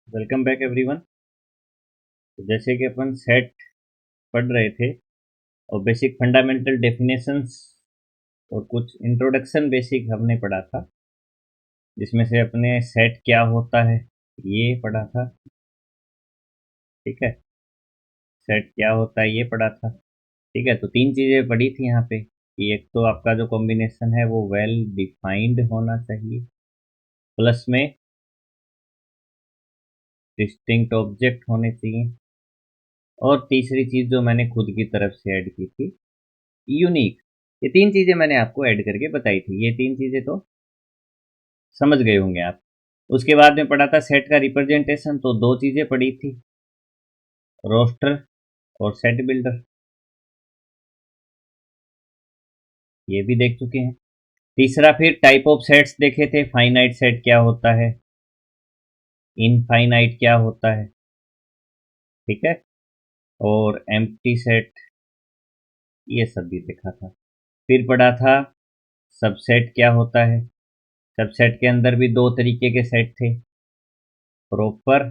Welcome back everyone. तो जैसे कि अपन सेट पढ़ रहे थे और बेसिक फंडामेंटल डेफिनेशंस और कुछ इंट्रोडक्शन बेसिक हमने पढ़ा था, जिसमें से अपने सेट क्या होता है ये पढ़ा था। ठीक है, सेट क्या होता है ये पढ़ा था। ठीक है, तो तीन चीज़ें पढ़ी थी यहाँ पे कि एक तो आपका जो कॉम्बिनेशन है वो वेल डिफाइंड होना चाहिए, प्लस में डिस्टिंक्ट ऑब्जेक्ट होने चाहिए, और तीसरी चीज़ जो मैंने खुद की तरफ से ऐड की थी, यूनिक। ये तीन चीज़ें मैंने आपको ऐड करके बताई थी। ये तीन चीज़ें तो समझ गए होंगे आप। उसके बाद में पढ़ा था सेट का रिप्रेजेंटेशन, तो दो चीज़ें पढ़ी थी, रोस्टर और सेट बिल्डर, ये भी देख चुके हैं। तीसरा फिर टाइप ऑफ सेट्स देखे थे, फाइनाइट सेट क्या होता है, इनफाइनाइट क्या होता है। ठीक है, और एम्प्टी सेट, ये सब भी देखा था। फिर पढ़ा था सबसेट क्या होता है। सबसेट के अंदर भी दो तरीके के सेट थे, प्रॉपर,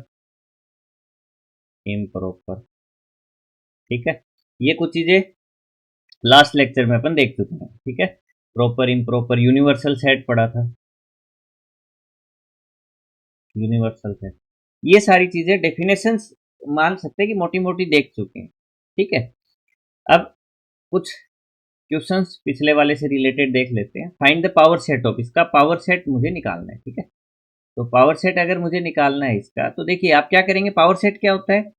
इम्प्रॉपर। ठीक है, ये कुछ चीज़ें लास्ट लेक्चर में अपन देख चुके हैं। ठीक है, प्रॉपर इम्प्रॉपर, यूनिवर्सल सेट पढ़ा था, यूनिवर्सल सेट, ये सारी चीजें डेफिनेशंस मान सकते हैं कि मोटी मोटी देख चुके हैं। ठीक है, अब कुछ क्वेश्चंस पिछले वाले से रिलेटेड देख लेते हैं। Find the power set of, इसका पावर सेट मुझे निकालना है। ठीक है, तो पावर सेट अगर मुझे निकालना है इसका, तो देखिए आप क्या करेंगे। पावर सेट क्या होता है,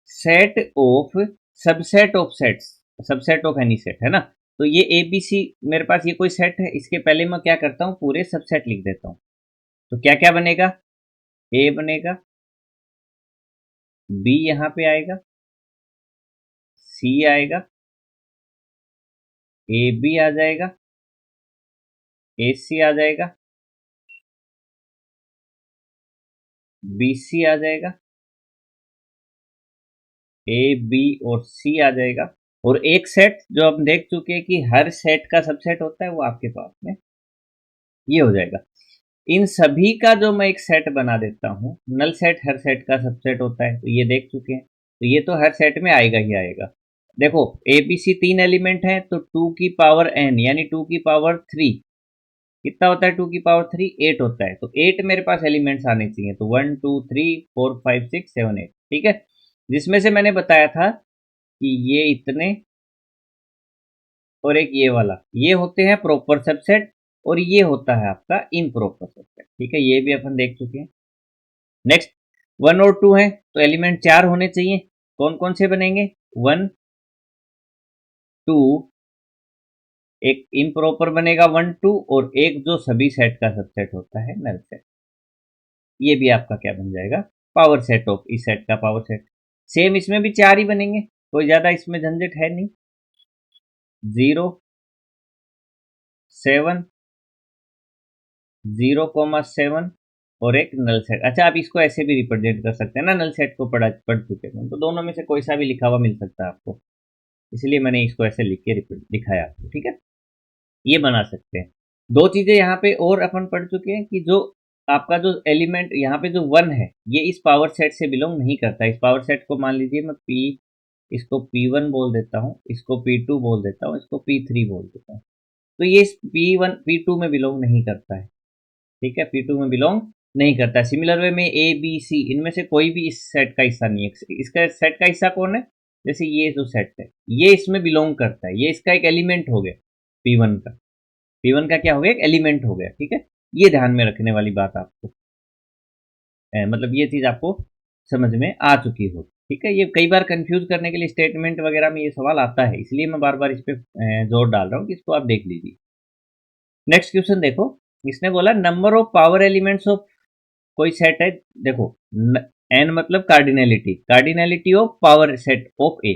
set of subset of sets, subset of any set है ना। तो ये ए बी सी, मेरे पास ये कोई सेट है, इसके पहले मैं क्या करता हूँ, पूरे सबसेट लिख देता हूँ। तो क्या क्या बनेगा, ए बनेगा, बी यहाँ पे आएगा, सी आएगा, ए बी आ जाएगा, ए सी आ जाएगा, बी सी आ जाएगा, ए बी और सी आ जाएगा। और एक सेट जो हम देख चुके हैं कि हर सेट का सबसेट होता है, वो आपके पास में ये हो जाएगा। इन सभी का जो मैं एक सेट बना देता हूँ, नल सेट हर सेट का सबसेट होता है, तो ये देख चुके हैं। तो ये तो हर सेट में आएगा ही आएगा। देखो ए बी सी तीन एलिमेंट हैं, तो टू की पावर एन यानी टू की पावर थ्री कितना होता है, टू की पावर थ्री एट होता है। तो एट मेरे पास एलिमेंट्स आने चाहिए, तो one two three four five six seven eight. ठीक है, जिसमें से मैंने बताया था कि ये इतने और एक ये वाला, ये होते हैं प्रॉपर सबसेट, और ये होता है आपका इम्प्रॉपर सबसेट। ठीक है, ये भी अपन देख चुके हैं। नेक्स्ट, वन और टू है तो एलिमेंट चार होने चाहिए। कौन कौन से बनेंगे, वन टू, एक इम्प्रॉपर बनेगा वन टू, और एक जो सभी सेट का सबसेट होता है नल सेट, ये भी आपका क्या बन जाएगा, पावर सेट ऑफ इस सेट का पावर सेट। सेम इसमें भी चार ही बनेंगे, कोई ज्यादा इसमें झंझट है नहीं। Zero, seven, zero comma seven, और एक नल सेट। अच्छा, आप इसको ऐसे भी रिप्रेजेंट कर सकते हैं ना, नल सेट को पढ़ चुके हैं तो दोनों में से कोई सा भी लिखा हुआ मिल सकता है आपको, इसलिए मैंने इसको ऐसे लिख के दिखाया आपको। ठीक है, ये बना सकते हैं। दो चीजें यहाँ पे और अपन पढ़ चुके हैं कि जो आपका जो एलिमेंट यहाँ पे जो वन है, ये इस पावर सेट से बिलोंग नहीं करता। इस पावर सेट को मान लीजिए मैं पी, इसको पी वन बोल देता हूँ, इसको पी टू बोल देता हूँ, इसको पी थ्री बोल देता हूँ। तो ये इस पी वन पी टू में बिलोंग नहीं करता है। ठीक है, पी टू में बिलोंग नहीं करता है। सिमिलर वे में ए बी सी, इनमें से कोई भी इस सेट का हिस्सा नहीं है। इसका सेट का हिस्सा कौन है, जैसे ये जो सेट है ये इसमें बिलोंग करता है, ये इसका एक एलिमेंट हो गया पी वन का। पी वन का क्या हो गया, एक एलिमेंट हो गया। ठीक है, ये ध्यान में रखने वाली बात आपको मतलब ये चीज आपको समझ में आ चुकी हो। ठीक है, ये कई बार कंफ्यूज करने के लिए स्टेटमेंट वगैरह में ये सवाल आता है, इसलिए मैं बार बार इस पे जोर डाल रहा हूँ कि इसको आप देख लीजिए। नेक्स्ट क्वेश्चन देखो, इसने बोला number of power elements of कोई सेट है। देखो एन मतलब cardinality, cardinality of power set of A,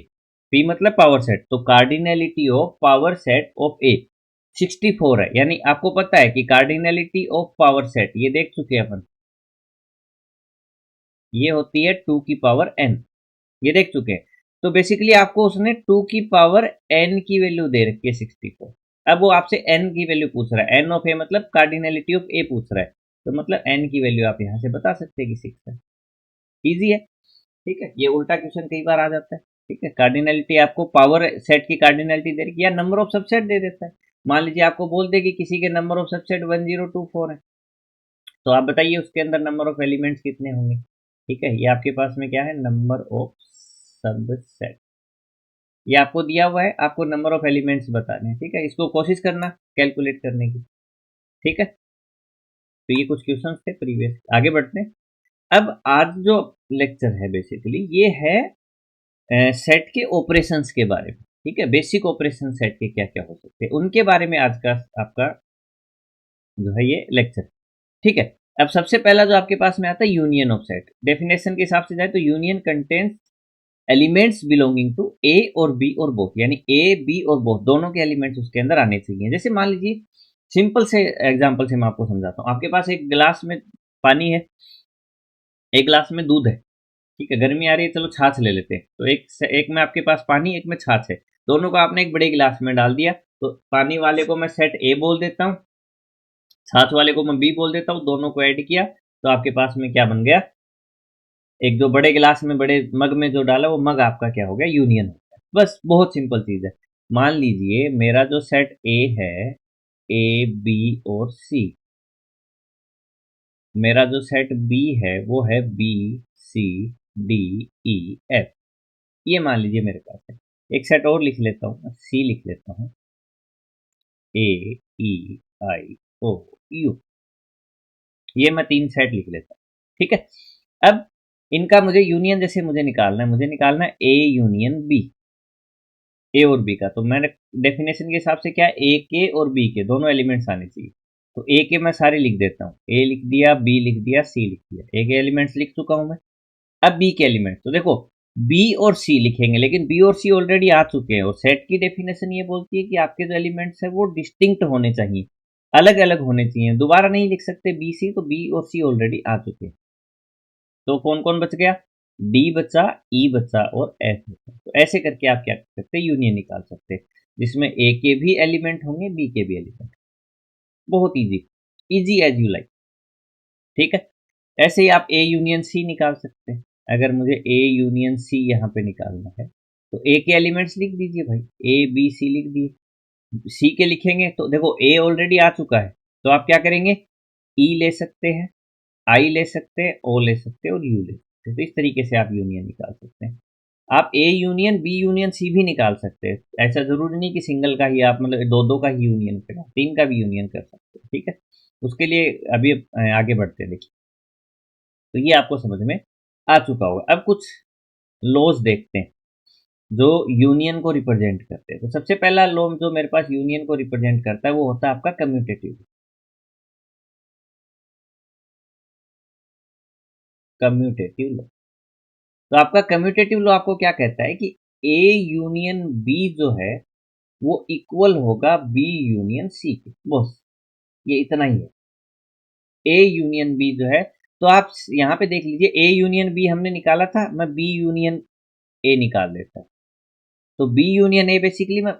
P मतलब पावर सेट, तो cardinality of power set of A 64 है। यानी आपको पता है कि कार्डिनलिटी ऑफ पावर सेट, ये देख चुके हैं अपन, ये होती है टू की पावर एन, ये देख चुके हैं। तो बेसिकली आपको उसने टू की पावर एन की वैल्यू दे रखी है 64। अब वो आपसे एन की वैल्यू पूछ रहा है, एन ऑफ ए मतलब कार्डिनलिटी ऑफ ए पूछ रहा है, तो मतलब एन की वैल्यू आप यहां से बता सकते हैं कि 6 है। इजी है, ठीक है। ये उल्टा क्वेश्चन कई बार आ जाता है, ठीक है। कार्डिनलिटी आपको पावर सेट की कार्डिनलिटी दे रही है या नंबर ऑफ सबसेट दे देता है। मान लीजिए आपको बोल दे कि किसी के नंबर ऑफ सबसेट 1024 है, तो आप बताइए उसके अंदर नंबर ऑफ एलिमेंट्स कितने होंगे, ठीक है। ये आपके पास में क्या है, नंबर ऑफ सबसेट, ये आपको दिया हुआ है, आपको नंबर ऑफ एलिमेंट्स बताने हैं, ठीक है। इसको कोशिश करना कैलकुलेट करने की, ठीक है। तो ये कुछ क्वेश्चन थे प्रीवियस, आगे बढ़ते हैं। अब आज जो लेक्चर है बेसिकली ये है सेट के ऑपरेशंस के बारे में, ठीक है। बेसिक ऑपरेशन सेट के क्या क्या हो सकते हैं उनके बारे में आज का आपका जो है ये लेक्चर, ठीक है। अब सबसे पहला जो आपके पास में आता है यूनियन ऑफ सेट, डेफिनेशन के हिसाब से जाए तो union contains elements belonging to A और बी और बोथ, यानी ए बी और बोथ दोनों के एलिमेंट्स उसके अंदर आने चाहिए। जैसे मान लीजिए सिंपल से एग्जांपल से मैं आपको समझाता हूँ। आपके पास एक गिलास में पानी है, एक गिलास में दूध है, ठीक है। गर्मी आ रही है, चलो छाछ ले लेते हैं। तो एक में आपके पास पानी, एक में छाछ है, दोनों को आपने एक बड़े गिलास में डाल दिया। तो पानी वाले को मैं सेट ए बोल देता हूँ, छाछ वाले को मैं बी बोल देता हूँ, दोनों को ऐड किया तो आपके पास में क्या बन गया, एक जो बड़े गिलास में बड़े मग में जो डाला वो मग आपका क्या हो गया, यूनियन हो गया। बस बहुत सिंपल चीज है। मान लीजिए मेरा जो सेट ए है, ए बी और सी, मेरा जो सेट बी है वो है B C D E F, ये मान लीजिए मेरे पास है। एक सेट और लिख लेता हूँ, सी लिख लेता हूँ, ए ई आई ओ यू, ये मैं 3 सेट लिख लेता हूँ, ठीक है। अब इनका मुझे यूनियन जैसे मुझे निकालना है, मुझे निकालना है ए यूनियन बी, ए और बी का। तो मैंने डेफिनेशन के हिसाब से क्या, ए के और बी के दोनों एलिमेंट्स आने चाहिए। तो ए के मैं सारे लिख देता हूँ, ए लिख दिया, बी लिख दिया, सी लिख दिया, ए के एलिमेंट्स लिख चुका हूँ मैं। अब बी के एलिमेंट्स, तो देखो बी और सी लिखेंगे, लेकिन बी और सी ऑलरेडी आ चुके हैं, और सेट की डेफिनेशन ये बोलती है कि आपके जो एलिमेंट्स है वो डिस्टिंक्ट होने चाहिए, अलग अलग होने चाहिए, दोबारा नहीं लिख सकते बी सी। तो बी और सी ऑलरेडी आ चुके हैं, तो कौन कौन बच गया, डी बचा, ई बचा और एफ बचा। तो ऐसे करके आप क्या कर सकते हैं, यूनियन निकाल सकते हैं, जिसमें ए के भी एलिमेंट होंगे, बी के भी एलिमेंट। बहुत easy, easy as you like, ठीक है। ऐसे ही आप ए यूनियन सी निकाल सकते हैं। अगर मुझे ए यूनियन सी यहाँ पे निकालना है तो ए के एलिमेंट्स लिख दीजिए भाई, ए बी सी लिख दिए। सी के लिखेंगे तो देखो ए ऑलरेडी आ चुका है, तो आप क्या करेंगे, ई ले सकते हैं, आई ले सकते हैं, ओ ले सकते हैं और यू ले सकते हैं। तो इस तरीके से आप यूनियन निकाल सकते हैं। आप A union B union C भी निकाल सकते हैं, ऐसा जरूरी नहीं कि सिंगल का ही आप मतलब दो दो का ही यूनियन करें, 3 का भी यूनियन कर सकते हैं, ठीक है। उसके लिए अभी आगे बढ़ते हैं, देखिए। तो ये आपको समझ में आ चुका होगा। अब कुछ लॉज देखते हैं जो यूनियन को रिप्रेजेंट करते हैं। तो सबसे पहला लॉ जो मेरे पास यूनियन को रिप्रेजेंट करता है वो होता है आपका कम्यूटेटिव, कम्यूटेटिव लॉ। तो आपका कम्यूटेटिव लॉ आपको क्या कहता है कि ए यूनियन बी जो है वो इक्वल होगा बी यूनियन सी के, बस ये इतना ही है। ए यूनियन बी जो है, तो आप यहाँ पे देख लीजिए, ए यूनियन बी हमने निकाला था, मैं बी यूनियन ए निकाल देता हूँ। तो बी यूनियन ए बेसिकली मैं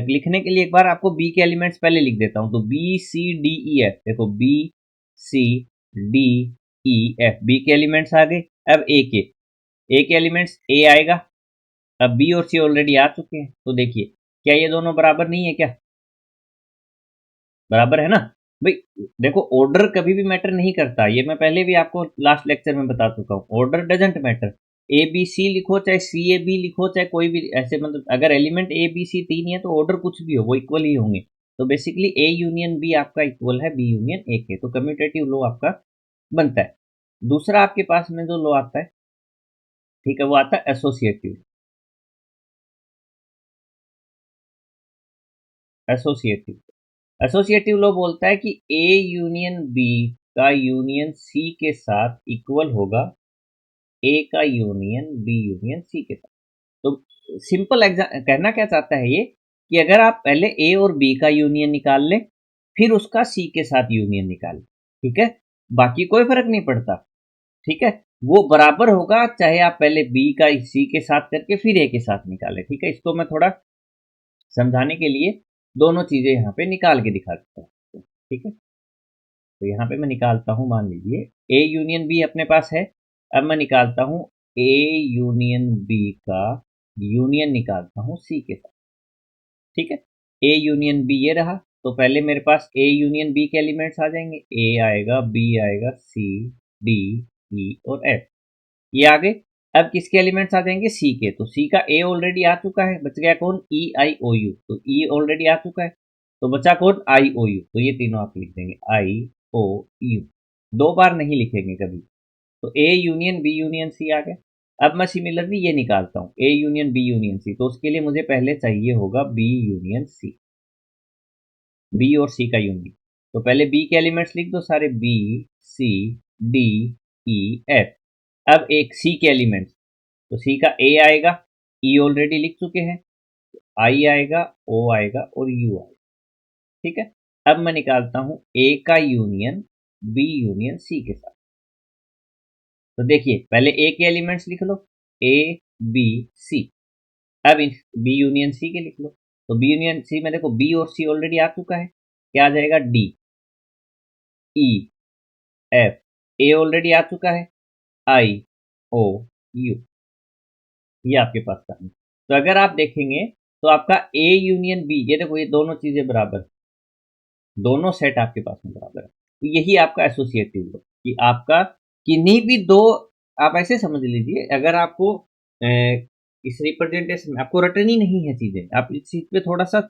लिखने के लिए एक बार आपको बी के एलिमेंट्स पहले लिख देता हूँ। तो B C D E F, देखो B C D E F, B के एलिमेंट्स आ गए। अब ए के एलिमेंट्स ए आएगा। अब बी और सी ऑलरेडी आ चुके हैं, तो देखिए क्या ये दोनों बराबर नहीं है, क्या बराबर है ना भाई। देखो ऑर्डर कभी भी मैटर नहीं करता, ये मैं पहले भी आपको लास्ट लेक्चर में बता चुका हूँ, order doesn't matter. A B C लिखो चाहे सी ए बी लिखो चाहे कोई भी ऐसे, मतलब अगर एलिमेंट ए बी सी तीन ही है तो ऑर्डर कुछ भी हो वो इक्वल ही होंगे। तो बेसिकली ए यूनियन बी आपका इक्वल है बी यूनियन ए के, तो कम्यूटेटिव लॉ आपका बनता है। दूसरा आपके पास में जो लॉ आता है, ठीक है, वो आता है एसोसिएटिव। एसोसिएटिव एसोसिएटिव लॉ बोलता है कि ए यूनियन बी का यूनियन सी के साथ इक्वल होगा ए का यूनियन बी यूनियन सी के साथ। तो सिंपल कहना क्या चाहता है ये, कि अगर आप पहले ए और बी का यूनियन निकाल लें फिर उसका सी के साथ यूनियन निकाल लें, ठीक है, बाकी कोई फर्क नहीं पड़ता, ठीक है, वो बराबर होगा चाहे आप पहले बी का सी के साथ करके फिर ए के साथ निकालें, ठीक है। इसको मैं थोड़ा समझाने के लिए दोनों चीजें यहाँ पे निकाल के दिखा देता हूँ, ठीक है। तो यहाँ पे मैं निकालता हूँ, मान लीजिए ए यूनियन बी अपने पास है, अब मैं निकालता हूं ए यूनियन बी का यूनियन निकालता हूं सी के साथ, ठीक है। ए यूनियन बी ये रहा, तो पहले मेरे पास ए यूनियन बी के एलिमेंट्स आ जाएंगे, ए आएगा, बी आएगा, सी, डी, ई और एफ, ये आ गए। अब किसके एलिमेंट्स आ जाएंगे, सी के, तो सी का ए ऑलरेडी आ चुका है, बच गया कौन, ई आई ओ यू, तो ई ऑलरेडी आ चुका है, तो बचा कौन, आई ओ यू, तो ये तीनों आप लिख देंगे आई ओ यू, दो बार नहीं लिखेंगे कभी। तो A union B union C आ गया। अब मैं सिमिलरली ये निकालता हूँ A union B union C, तो उसके लिए मुझे पहले चाहिए होगा बी यूनियन सी, बी और सी का यूनियन। तो पहले बी के एलिमेंट्स लिख दो सारे, B, C, D, E, F. अब एक सी के एलिमेंट्स, तो सी का ए आएगा, ई ऑलरेडी लिख चुके हैं, आई आएगा, ओ आएगा और यू आएगा, ठीक है। अब मैं निकालता हूं ए का यूनियन बी यूनियन सी के साथ। तो देखिए पहले ए के एलिमेंट्स लिख लो, ए, बी, सी। अब बी यूनियन सी के लिख लो, तो बी यूनियन सी में देखो बी और सी ऑलरेडी आ चुका है, क्या आ जाएगा, डी, ई, एफ, ए ऑलरेडी आ चुका है, आई, ओ, यू, ये आपके पास था। तो अगर आप देखेंगे तो आपका ए यूनियन बी, ये देखो ये दोनों चीजें बराबर, दोनों सेट आपके पास में बराबर है, तो यही आपका एसोसिएटिव लो, कि आपका किन्हीं भी दो, आप ऐसे समझ लीजिए, अगर आपको इस रिप्रेजेंटेशन में आपको रटनी नहीं है चीजें, आप इस चीज पे थोड़ा सा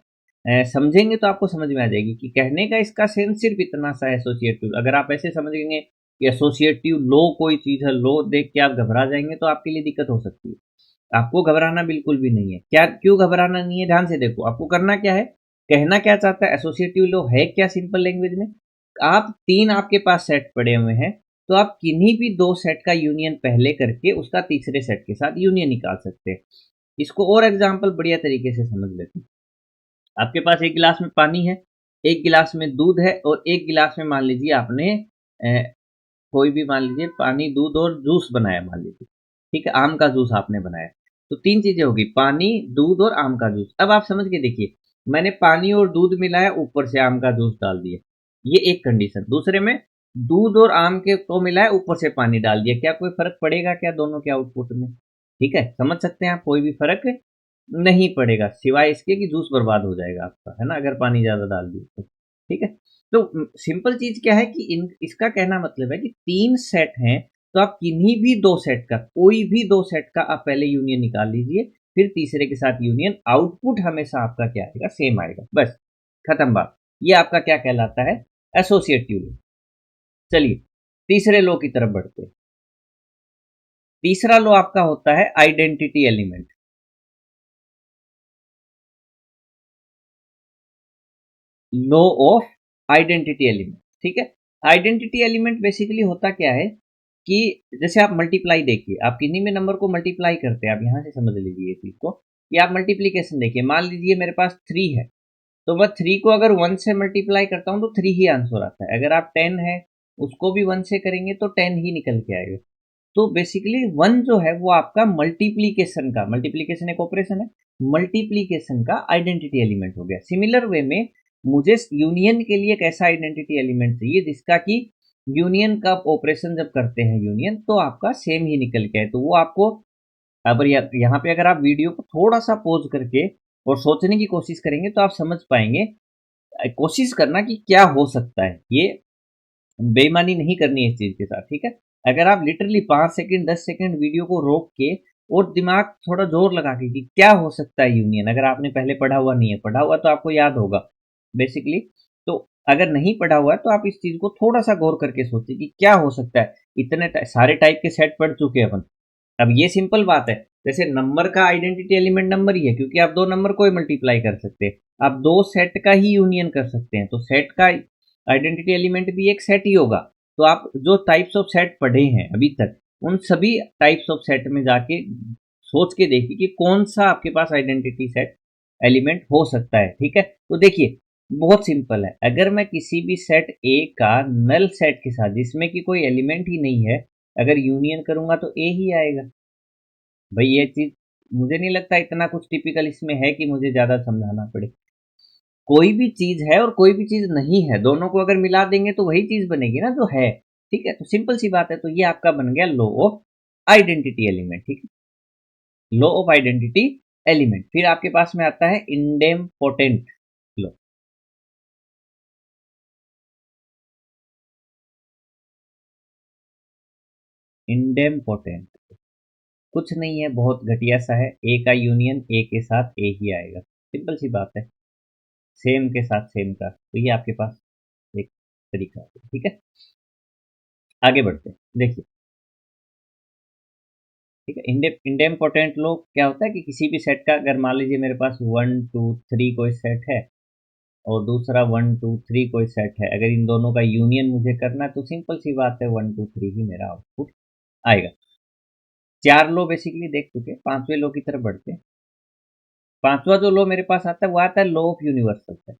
समझेंगे तो आपको समझ में आ जाएगी कि कहने का इसका सेंस सिर्फ इतना सा एसोसिएटिव। अगर आप ऐसे समझेंगे कि एसोसिएटिव लो कोई चीज है, लो देख के आप घबरा जाएंगे, तो आपके लिए दिक्कत हो सकती है। आपको घबराना बिल्कुल भी नहीं है। क्या, क्यों घबराना नहीं है, ध्यान से देखो, आपको करना क्या है, कहना क्या चाहता है एसोसिएटिव लो है क्या, सिंपल लैंग्वेज में, आप तीन आपके पास सेट पड़े हुए हैं, तो आप किन्हीं भी दो सेट का यूनियन पहले करके उसका तीसरे सेट के साथ यूनियन निकाल सकते हैं। इसको और एग्जाम्पल बढ़िया तरीके से समझ लेते हैं। आपके पास एक गिलास में पानी है, एक गिलास में दूध है, और एक गिलास में मान लीजिए आपने कोई भी मान लीजिए पानी, दूध और जूस बनाया मान लीजिए, ठीक है, आम का जूस आपने बनाया। तो तीन चीजें होगी, पानी, दूध और आम का जूस। अब आप समझ के देखिए, मैंने पानी और दूध मिलाया, ऊपर से आम का जूस डाल दिया, ये एक कंडीशन। दूसरे में दूध और आम के को मिलाया, ऊपर से पानी डाल दिया, क्या कोई फर्क पड़ेगा क्या दोनों के आउटपुट में, ठीक है, समझ सकते हैं आप, कोई भी फर्क नहीं पड़ेगा, सिवाय इसके कि जूस बर्बाद हो जाएगा आपका, है ना, अगर पानी ज्यादा डाल दिए तो, ठीक है। तो सिंपल चीज क्या है कि इसका कहना मतलब है कि तीन सेट हैं, तो आप किन्हीं भी दो सेट का, कोई भी दो सेट का आप पहले यूनियन निकाल लीजिए, फिर तीसरे के साथ यूनियन, आउटपुट हमेशा आपका क्या आएगा, सेम आएगा, बस खत्म बात। ये आपका क्या कहलाता है, एसोसिएटिव लो। चलिए तीसरे लो की तरफ बढ़ते हैं। तीसरा लो आपका होता है identity element, low of identity element, ठीक है। आइडेंटिटी एलिमेंट बेसिकली होता क्या है कि जैसे आप मल्टीप्लाई देखिए, आप किन्हीं में नंबर को मल्टीप्लाई करते हैं, आप यहां से समझ लीजिए ये चीज को, कि आप मल्टीप्लीकेशन देखिए, मान लीजिए मेरे पास 3 है, तो मैं 3 को अगर 1 से मल्टीप्लाई करता हूं तो 3 ही आंसर आता है। अगर आप 10 है उसको भी 1 से करेंगे तो 10 ही निकल के आएगा। तो बेसिकली 1 जो है वो आपका मल्टीप्लीकेशन का, मल्टीप्लीकेशन एक ऑपरेशन है, मल्टीप्लीकेशन का आइडेंटिटी एलिमेंट हो गया। सिमिलर वे में मुझे यूनियन के लिए एक ऐसा आइडेंटिटी एलिमेंट चाहिए जिसका कि यूनियन का ऑपरेशन जब करते हैं यूनियन, तो आपका सेम ही निकल के आए। तो वो आपको, अब यहाँ पे अगर आप वीडियो को थोड़ा सा पोज करके और सोचने की कोशिश करेंगे तो आप समझ पाएंगे। कोशिश करना कि क्या हो सकता है, ये बेईमानी नहीं करनी है इस चीज के साथ, ठीक है। अगर आप लिटरली 5 सेकंड 10 सेकंड वीडियो को रोक के और दिमाग थोड़ा जोर लगा के कि क्या हो सकता है यूनियन, अगर आपने पहले पढ़ा हुआ नहीं है, पढ़ा हुआ तो आपको याद होगा बेसिकली, तो अगर नहीं पढ़ा हुआ है तो आप इस चीज को थोड़ा सा गौर करके सोचिए कि क्या हो सकता है। इतने सारे टाइप के सेट पढ़ चुके हैं अपन। अब ये सिंपल बात है, जैसे नंबर का आइडेंटिटी एलिमेंट नंबर ही है, क्योंकि आप दो नंबर को ही मल्टीप्लाई कर सकते हैं, आप दो सेट का ही यूनियन कर सकते हैं, तो सेट का आइडेंटिटी एलिमेंट भी एक सेट ही होगा। तो आप जो टाइप्स ऑफ सेट पढ़े हैं अभी तक, उन सभी टाइप्स ऑफ सेट में जाके सोच के देखिए कि कौन सा आपके पास आइडेंटिटी सेट एलिमेंट हो सकता है, ठीक है। तो देखिए बहुत सिंपल है, अगर मैं किसी भी सेट ए का नल सेट के साथ, जिसमें कि कोई एलिमेंट ही नहीं है, अगर यूनियन करूंगा तो ए ही आएगा। भाई ये चीज मुझे नहीं लगता इतना कुछ टिपिकल इसमें है कि मुझे ज्यादा समझाना पड़े। कोई भी चीज है और कोई भी चीज नहीं है, दोनों को अगर मिला देंगे तो वही चीज बनेगी ना जो है, ठीक है। तो सिंपल सी बात है, तो ये आपका बन गया लो ऑफ आइडेंटिटी एलिमेंट, ठीक है, लो ऑफ आइडेंटिटी एलिमेंट। फिर आपके पास में आता है इंडेम्पोटेंट लो। इंडेम्पोटेंट कुछ नहीं है, बहुत घटिया सा है, ए का यूनियन ए के साथ ए ही आएगा, सिंपल सी बात है, सेम के साथ सेम का, तो ये आपके पास एक तरीका है, ठीक है। आगे बढ़ते हैं, देखिए, ठीक है। इंडेम्पोटेंट लो क्या होता है कि किसी भी सेट का, अगर मान लीजिए मेरे पास 1 2 3 कोई सेट है और दूसरा 1 2 3 कोई सेट है, अगर इन दोनों का यूनियन मुझे करना है तो सिंपल सी बात है 1 2 3 ही मेरा आउटपुट आएगा। 4 लो बेसिकली देख चुके, पांचवें लो की तरफ बढ़ते हैं। पांचवा जो लो मेरे पास आता है वो आता है law of universal set.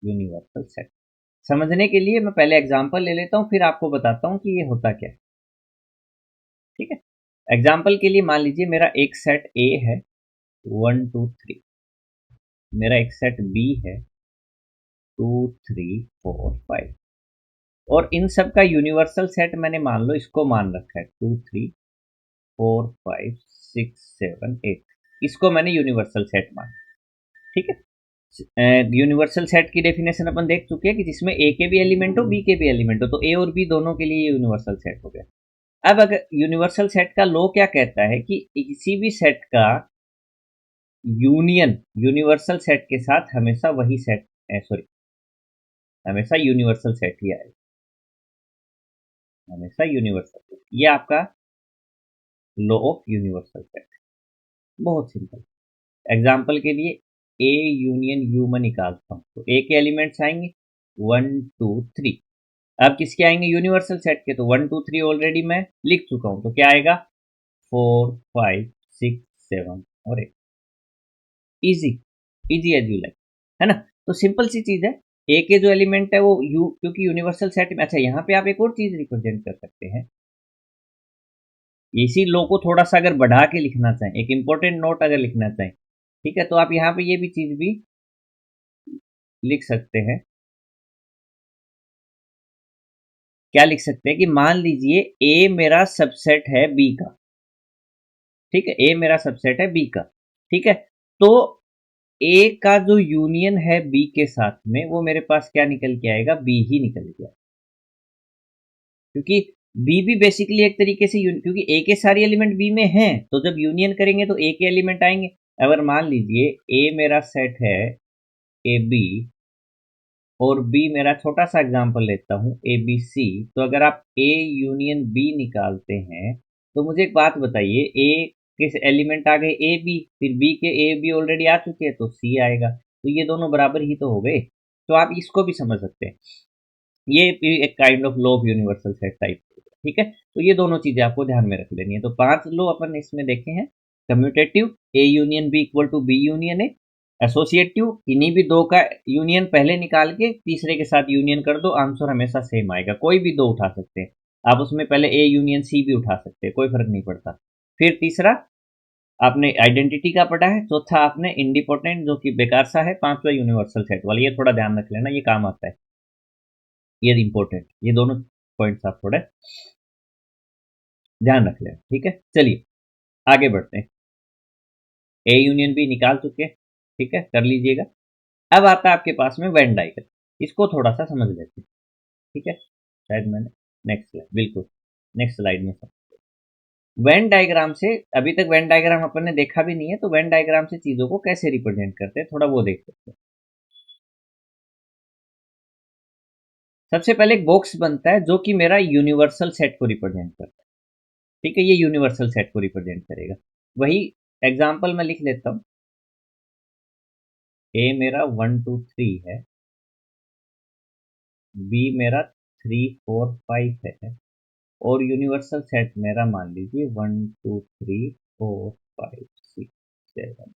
Universal set समझने के लिए मैं पहले एग्जांपल ले लेता हूं, फिर आपको बताता हूं कि ये होता क्या है, ठीक है। एग्जांपल के लिए मान लीजिए मेरा एक सेट ए है 1 2 3, मेरा एक सेट बी है 2 3 4 5, और इन सब का यूनिवर्सल सेट मैंने मान लो इसको मान रखा है 2 3 4 5 6 7 8, इसको मैंने यूनिवर्सल सेट माना, ठीक है। यूनिवर्सल सेट की डेफिनेशन अपन देख चुके हैं कि जिसमें ए के भी एलिमेंट हो बी के भी एलिमेंट हो, तो ए और बी दोनों के लिए यूनिवर्सल सेट हो गया। अब अगर यूनिवर्सल सेट का लॉ क्या कहता है कि किसी भी सेट का यूनियन यूनिवर्सल सेट के साथ हमेशा वही सेट, सॉरी, हमेशा यूनिवर्सल सेट ही आएगा, हमेशा यूनिवर्सल सेट, ये आपका लॉ ऑफ यूनिवर्सल सेट, बहुत सिंपल। एग्जाम्पल के लिए ए यूनियन यू में निकालता हूं तो ए के एलिमेंट्स आएंगे 1 2 3, अब किसके आएंगे यूनिवर्सल सेट के, तो 1 2 3 ऑलरेडी मैं लिख चुका हूं, तो क्या आएगा 4 5 6 7 और 8, easy, easy as you like, है ना। तो सिंपल सी चीज है, ए के जो एलिमेंट है वो यू, क्योंकि यूनिवर्सल सेट में, अच्छा यहाँ पे आप एक और चीज रिप्रेजेंट कर सकते हैं, इसी लो को थोड़ा सा अगर बढ़ा के लिखना चाहें, एक इंपॉर्टेंट नोट अगर लिखना चाहें, ठीक है, तो आप यहाँ पे ये भी चीज भी लिख सकते हैं। क्या लिख सकते हैं कि मान लीजिए ए मेरा सबसेट है बी का, ठीक है, ए मेरा सबसेट है बी का, ठीक है, तो ए का जो यूनियन है बी के साथ में वो मेरे पास क्या निकल के आएगा, बी ही निकल के आएगा, क्योंकि बी भी बेसिकली एक तरीके से क्योंकि ए के सारे एलिमेंट बी में हैं, तो जब यूनियन करेंगे तो ए के एलिमेंट आएंगे। अगर मान लीजिए ए मेरा सेट है ए बी और बी मेरा, छोटा सा एग्जांपल लेता हूं ए बी सी, तो अगर आप ए यूनियन बी निकालते हैं तो मुझे एक बात बताइए, ए किस एलिमेंट आ गए, ए बी, फिर बी के ए बी ऑलरेडी आ चुके हैं तो सी आएगा, तो ये दोनों बराबर ही तो हो गए, तो आप इसको भी समझ सकते हैं, ये भी एक kind of law of universal set type, ठीक है। तो ये दोनों चीजें आपको ध्यान में रख लेनी है। तो 5 लॉ अपन इसमें देखे हैं, commutative, A union B equal to B union A, associative, इन्हीं भी दो का यूनियन पहले निकाल के तीसरे के साथ यूनियन कर दो, आंसर हमेशा सेम आएगा, कोई भी दो उठा सकते हैं आप, उसमें पहले ए यूनियन सी भी उठा सकते हैं, कोई फर्क नहीं पड़ता। फिर तीसरा आपने आइडेंटिटी का पढ़ा है, चौथा आपने इंडिपोर्टेंट जो कि बेकार सा है, पांचवा यूनिवर्सल सेट वाला, ये थोड़ा ध्यान रख लेना, ये काम आता है, ये इंपॉर्टेंट, ये दोनों पॉइंट्स आप थोड़े ध्यान रख लें, ठीक है। चलिए आगे बढ़ते हैं, ए यूनियन बी निकाल चुके हैं, ठीक है, कर लीजिएगा। अब आता है आपके पास में वेन डायग्राम, इसको थोड़ा सा समझ लेते हैं, ठीक है, शायद मैंने नेक्स्ट स्लाइड, बिल्कुल नेक्स्ट स्लाइड में सब वेन डायग्राम से, अभी तक वेन डायग्राम अपन ने देखा भी नहीं है, तो वेन डायग्राम से चीजों को कैसे रिप्रेजेंट करते हैं थोड़ा वो देख सकते हैं। सबसे पहले एक बॉक्स बनता है जो कि मेरा यूनिवर्सल सेट को रिप्रेजेंट करता है, ठीक है, ये यूनिवर्सल सेट को रिप्रेजेंट करेगा, वही एग्जाम्पल मैं लिख लेता हूं, ए मेरा 1 2 3 है, बी मेरा 3 4 5 है, और यूनिवर्सल सेट मेरा मान लीजिए 1 2 3 4 5 6 7,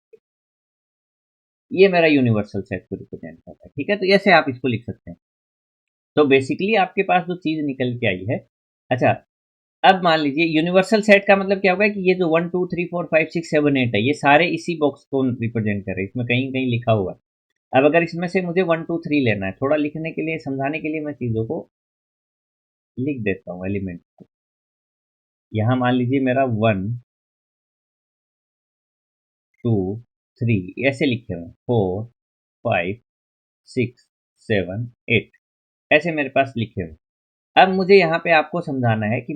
ये मेरा यूनिवर्सल सेट को रिप्रेजेंट करता है, ठीक है, तो ऐसे आप इसको लिख सकते हैं। तो बेसिकली आपके पास जो चीज निकल के आई है, अच्छा, अब मान लीजिए यूनिवर्सल सेट का मतलब क्या होगा कि ये जो 1 2 3 4 5 6 7 8 है, ये सारे इसी बॉक्स को रिप्रेजेंट कर रहे हैं, इसमें कहीं कहीं लिखा हुआ है। अब अगर इसमें से मुझे 1 2 3 लेना है, थोड़ा लिखने के लिए, समझाने के लिए मैं चीज़ों को लिख देता हूँ एलिमेंट को। यहाँ मान लीजिए मेरा 1 2 3 ऐसे लिखे हुए, 4 5 6 7 8 ऐसे मेरे पास लिखे हुए। अब मुझे यहाँ पे आपको समझाना है कि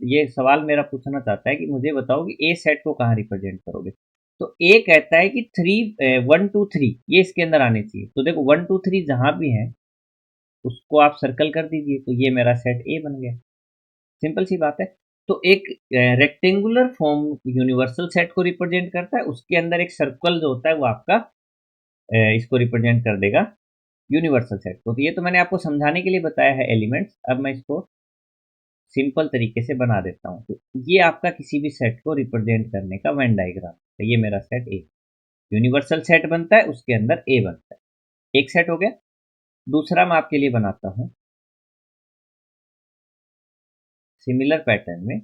ये सवाल मेरा पूछना चाहता है कि मुझे बताओ कि ए सेट को कहाँ रिप्रेजेंट करोगे। तो ए कहता है कि 1 2 3 ये इसके अंदर आने चाहिए। तो देखो 1 2 3 जहाँ भी है उसको आप सर्कल कर दीजिए, तो ये मेरा सेट ए बन गया। सिंपल सी बात है। तो एक रेक्टेंगुलर फॉर्म यूनिवर्सल सेट को रिप्रेजेंट करता है, उसके अंदर एक सर्कल जो होता है वो आपका इसको रिप्रेजेंट कर देगा यूनिवर्सल सेट को। तो ये तो मैंने आपको समझाने के लिए बताया है एलिमेंट्स। अब मैं इसको सिंपल तरीके से बना देता हूँ। तो ये आपका किसी भी सेट को रिप्रेजेंट करने का वेन डायग्राम। तो ये मेरा सेट ए, यूनिवर्सल सेट बनता है, उसके अंदर ए बनता है। एक सेट हो गया। दूसरा मैं आपके लिए बनाता हूँ सिमिलर पैटर्न में।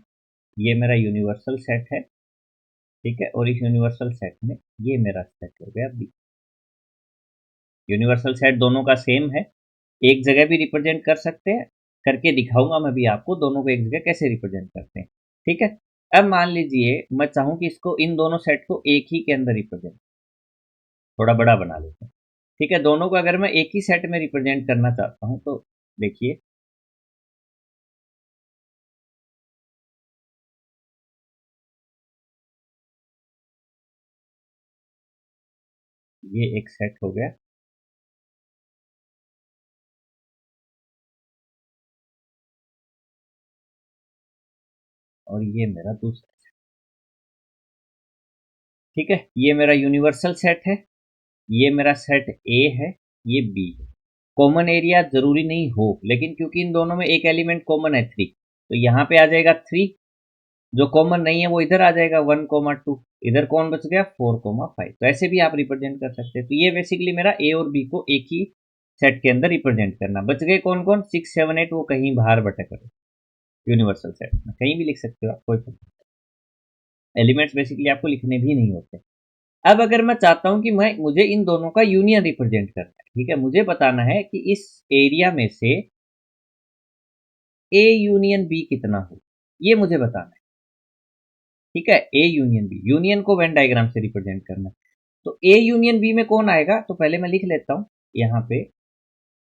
ये मेरा यूनिवर्सल सेट है, ठीक है, और इस यूनिवर्सल सेट में ये मेरा सेट हो गया बी। यूनिवर्सल सेट दोनों का सेम है, एक जगह भी रिप्रेजेंट कर सकते हैं, करके दिखाऊंगा मैं भी आपको दोनों को एक जगह कैसे रिप्रेजेंट करते हैं, ठीक है। अब मान लीजिए मैं चाहूं कि इसको इन दोनों सेट को एक ही के अंदर रिप्रेजेंट, थोड़ा बड़ा बना लेते हैं, ठीक है। दोनों को अगर मैं एक ही सेट में रिप्रेजेंट करना चाहता हूं तो देखिए ये एक सेट हो गया, और ये मेरा दूसरा, ठीक है। ये मेरा यूनिवर्सल सेट है, ये मेरा सेट ए है, ये बी है। कॉमन एरिया जरूरी नहीं हो, लेकिन क्योंकि इन दोनों में एक एलिमेंट कॉमन है 3, तो यहाँ पे आ जाएगा 3। जो कॉमन नहीं है वो इधर आ जाएगा 1 2। इधर कौन बच गया 4 5। तो ऐसे भी आप रिप्रेजेंट कर सकते हैं। तो ये बेसिकली मेरा ए और बी को एक ही सेट के अंदर रिप्रेजेंट करना। बच गए कौन कौन, 6 7 8, वो कहीं बाहर भटक रहे यूनिवर्सल सेट में, कहीं भी लिख सकते हो आप, कोई एलिमेंट्स बेसिकली आपको लिखने भी नहीं होते। अब अगर मैं चाहता हूं कि मुझे इन दोनों का यूनियन रिप्रेजेंट करना है, ठीक है, मुझे बताना है कि इस एरिया में से ए यूनियन बी कितना हो, ये मुझे बताना है, ठीक है। ए यूनियन बी, यूनियन को वेन डायग्राम से रिप्रेजेंट करना है। तो ए यूनियन बी में कौन आएगा, तो पहले मैं लिख लेता हूं यहाँ पे।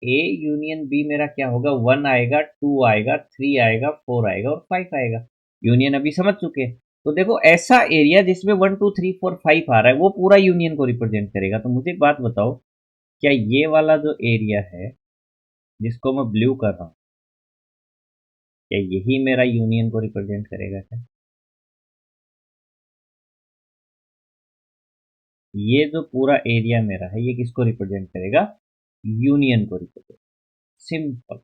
ए यूनियन बी मेरा क्या होगा, 1 आएगा, 2 आएगा, 3 आएगा, 4 आएगा और 5 आएगा। यूनियन अभी समझ चुके हैं। तो देखो ऐसा एरिया जिसमें 1 2 3 4 5 आ रहा है वो पूरा यूनियन को रिप्रेजेंट करेगा। तो मुझे एक बात बताओ, क्या ये वाला जो एरिया है जिसको मैं ब्लू कर रहा हूँ, क्या यही मेरा यूनियन को रिप्रेजेंट करेगा क्या? ये जो पूरा एरिया मेरा है ये किसको रिप्रेजेंट करेगा, यूनियन को रिप्रेजेंट, सिंपल,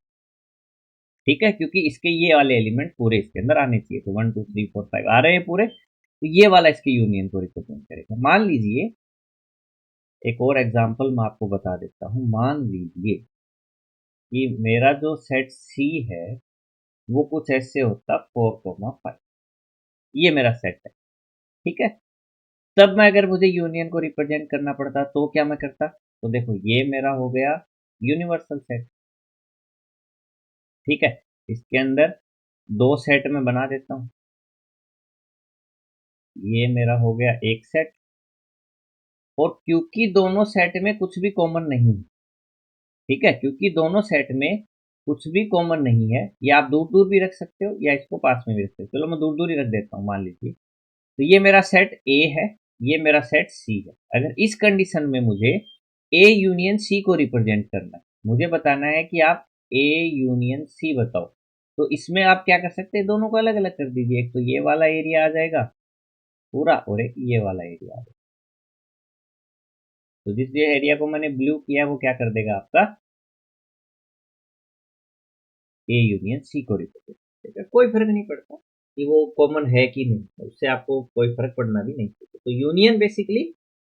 ठीक है। क्योंकि इसके ये वाले एलिमेंट पूरे इसके अंदर आने चाहिए, तो 1 2 3 4 5 आ रहे हैं पूरे, तो ये वाला इसके यूनियन को रिप्रेजेंट करेगा। मान लीजिए एक और एग्जांपल मैं आपको बता देता हूँ। मान लीजिए कि मेरा जो सेट सी है वो कुछ ऐसे होता 4 5, ये मेरा सेट है, ठीक है। तब मैं अगर मुझे यूनियन को रिप्रेजेंट करना पड़ता तो क्या मैं करता, तो देखो ये मेरा हो गया यूनिवर्सल सेट, ठीक है। इसके अंदर दो सेट में बना देता हूँ, ये मेरा हो गया एक सेट। और क्योंकि दोनों सेट में कुछ भी कॉमन नहीं है, ठीक है, क्योंकि दोनों सेट में कुछ भी कॉमन नहीं है, या आप दूर दूर भी रख सकते हो या इसको पास में भी रख सकते हो। चलो मैं दूर दूर ही रख देता हूँ, मान लीजिए। तो ये मेरा सेट ए है, ये मेरा सेट सी है। अगर इस कंडीशन में मुझे ए यूनियन सी को रिप्रेजेंट करना है, मुझे बताना है कि आप ए यूनियन सी बताओ, तो इसमें आप क्या कर सकते हैं, दोनों को अलग अलग कर दीजिए। एक तो ये वाला एरिया आ जाएगा पूरा, और एक ये वाला एरिया आ जाएगा। तो जिस ये एरिया को मैंने ब्लू किया वो क्या कर देगा आपका ए यूनियन सी को रिप्रेजेंट करेगा। कोई फर्क नहीं पड़ता कि वो कॉमन है कि नहीं, उससे आपको कोई फर्क पड़ना भी नहीं चाहिए। तो यूनियन बेसिकली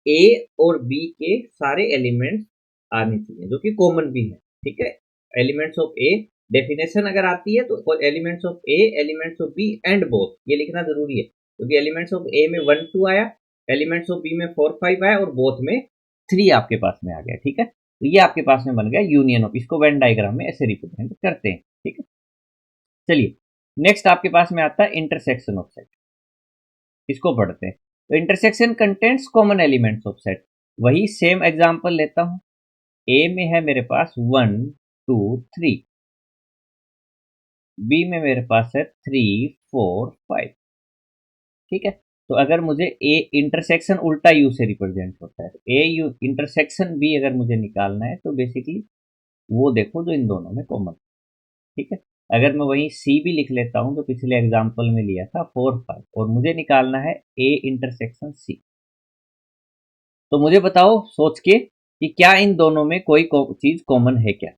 ए और बी के सारे एलिमेंट्स आने चाहिए जो कि कॉमन भी है, ठीक है। एलिमेंट्स ऑफ ए, डेफिनेशन अगर आती है तो elements of A, elements of B and both, ये लिखना जरूरी है। क्योंकि एलिमेंट्स ऑफ ए में 1 2 आया, एलिमेंट्स ऑफ बी में 4 5 आया, और बोथ में 3 आपके पास में आ गया, ठीक है। तो ये आपके पास में बन गया यूनियन ऑफ, इसको वेन डायग्राम में ऐसे रिप्रेजेंट करते हैं, ठीक है। चलिए नेक्स्ट आपके पास में आता है इंटरसेक्शन ऑफ सेट, इसको पढ़ते हैं। तो intersection contents common elements of set, वही सेम एग्जांपल लेता हूं। ए में है मेरे पास 1 2 3, बी में मेरे पास है 3 4 5, ठीक है। तो अगर मुझे ए इंटरसेक्शन उल्टा यू से रिप्रेजेंट होता है, ए यू इंटरसेक्शन बी अगर मुझे निकालना है तो बेसिकली वो देखो जो इन दोनों में कॉमन, ठीक है। अगर मैं वहीं सी भी लिख लेता हूं जो पिछले एग्जांपल में लिया था 4 5, और मुझे निकालना है ए इंटरसेक्शन सी, तो मुझे बताओ सोच के कि क्या इन दोनों में कोई चीज कॉमन है क्या,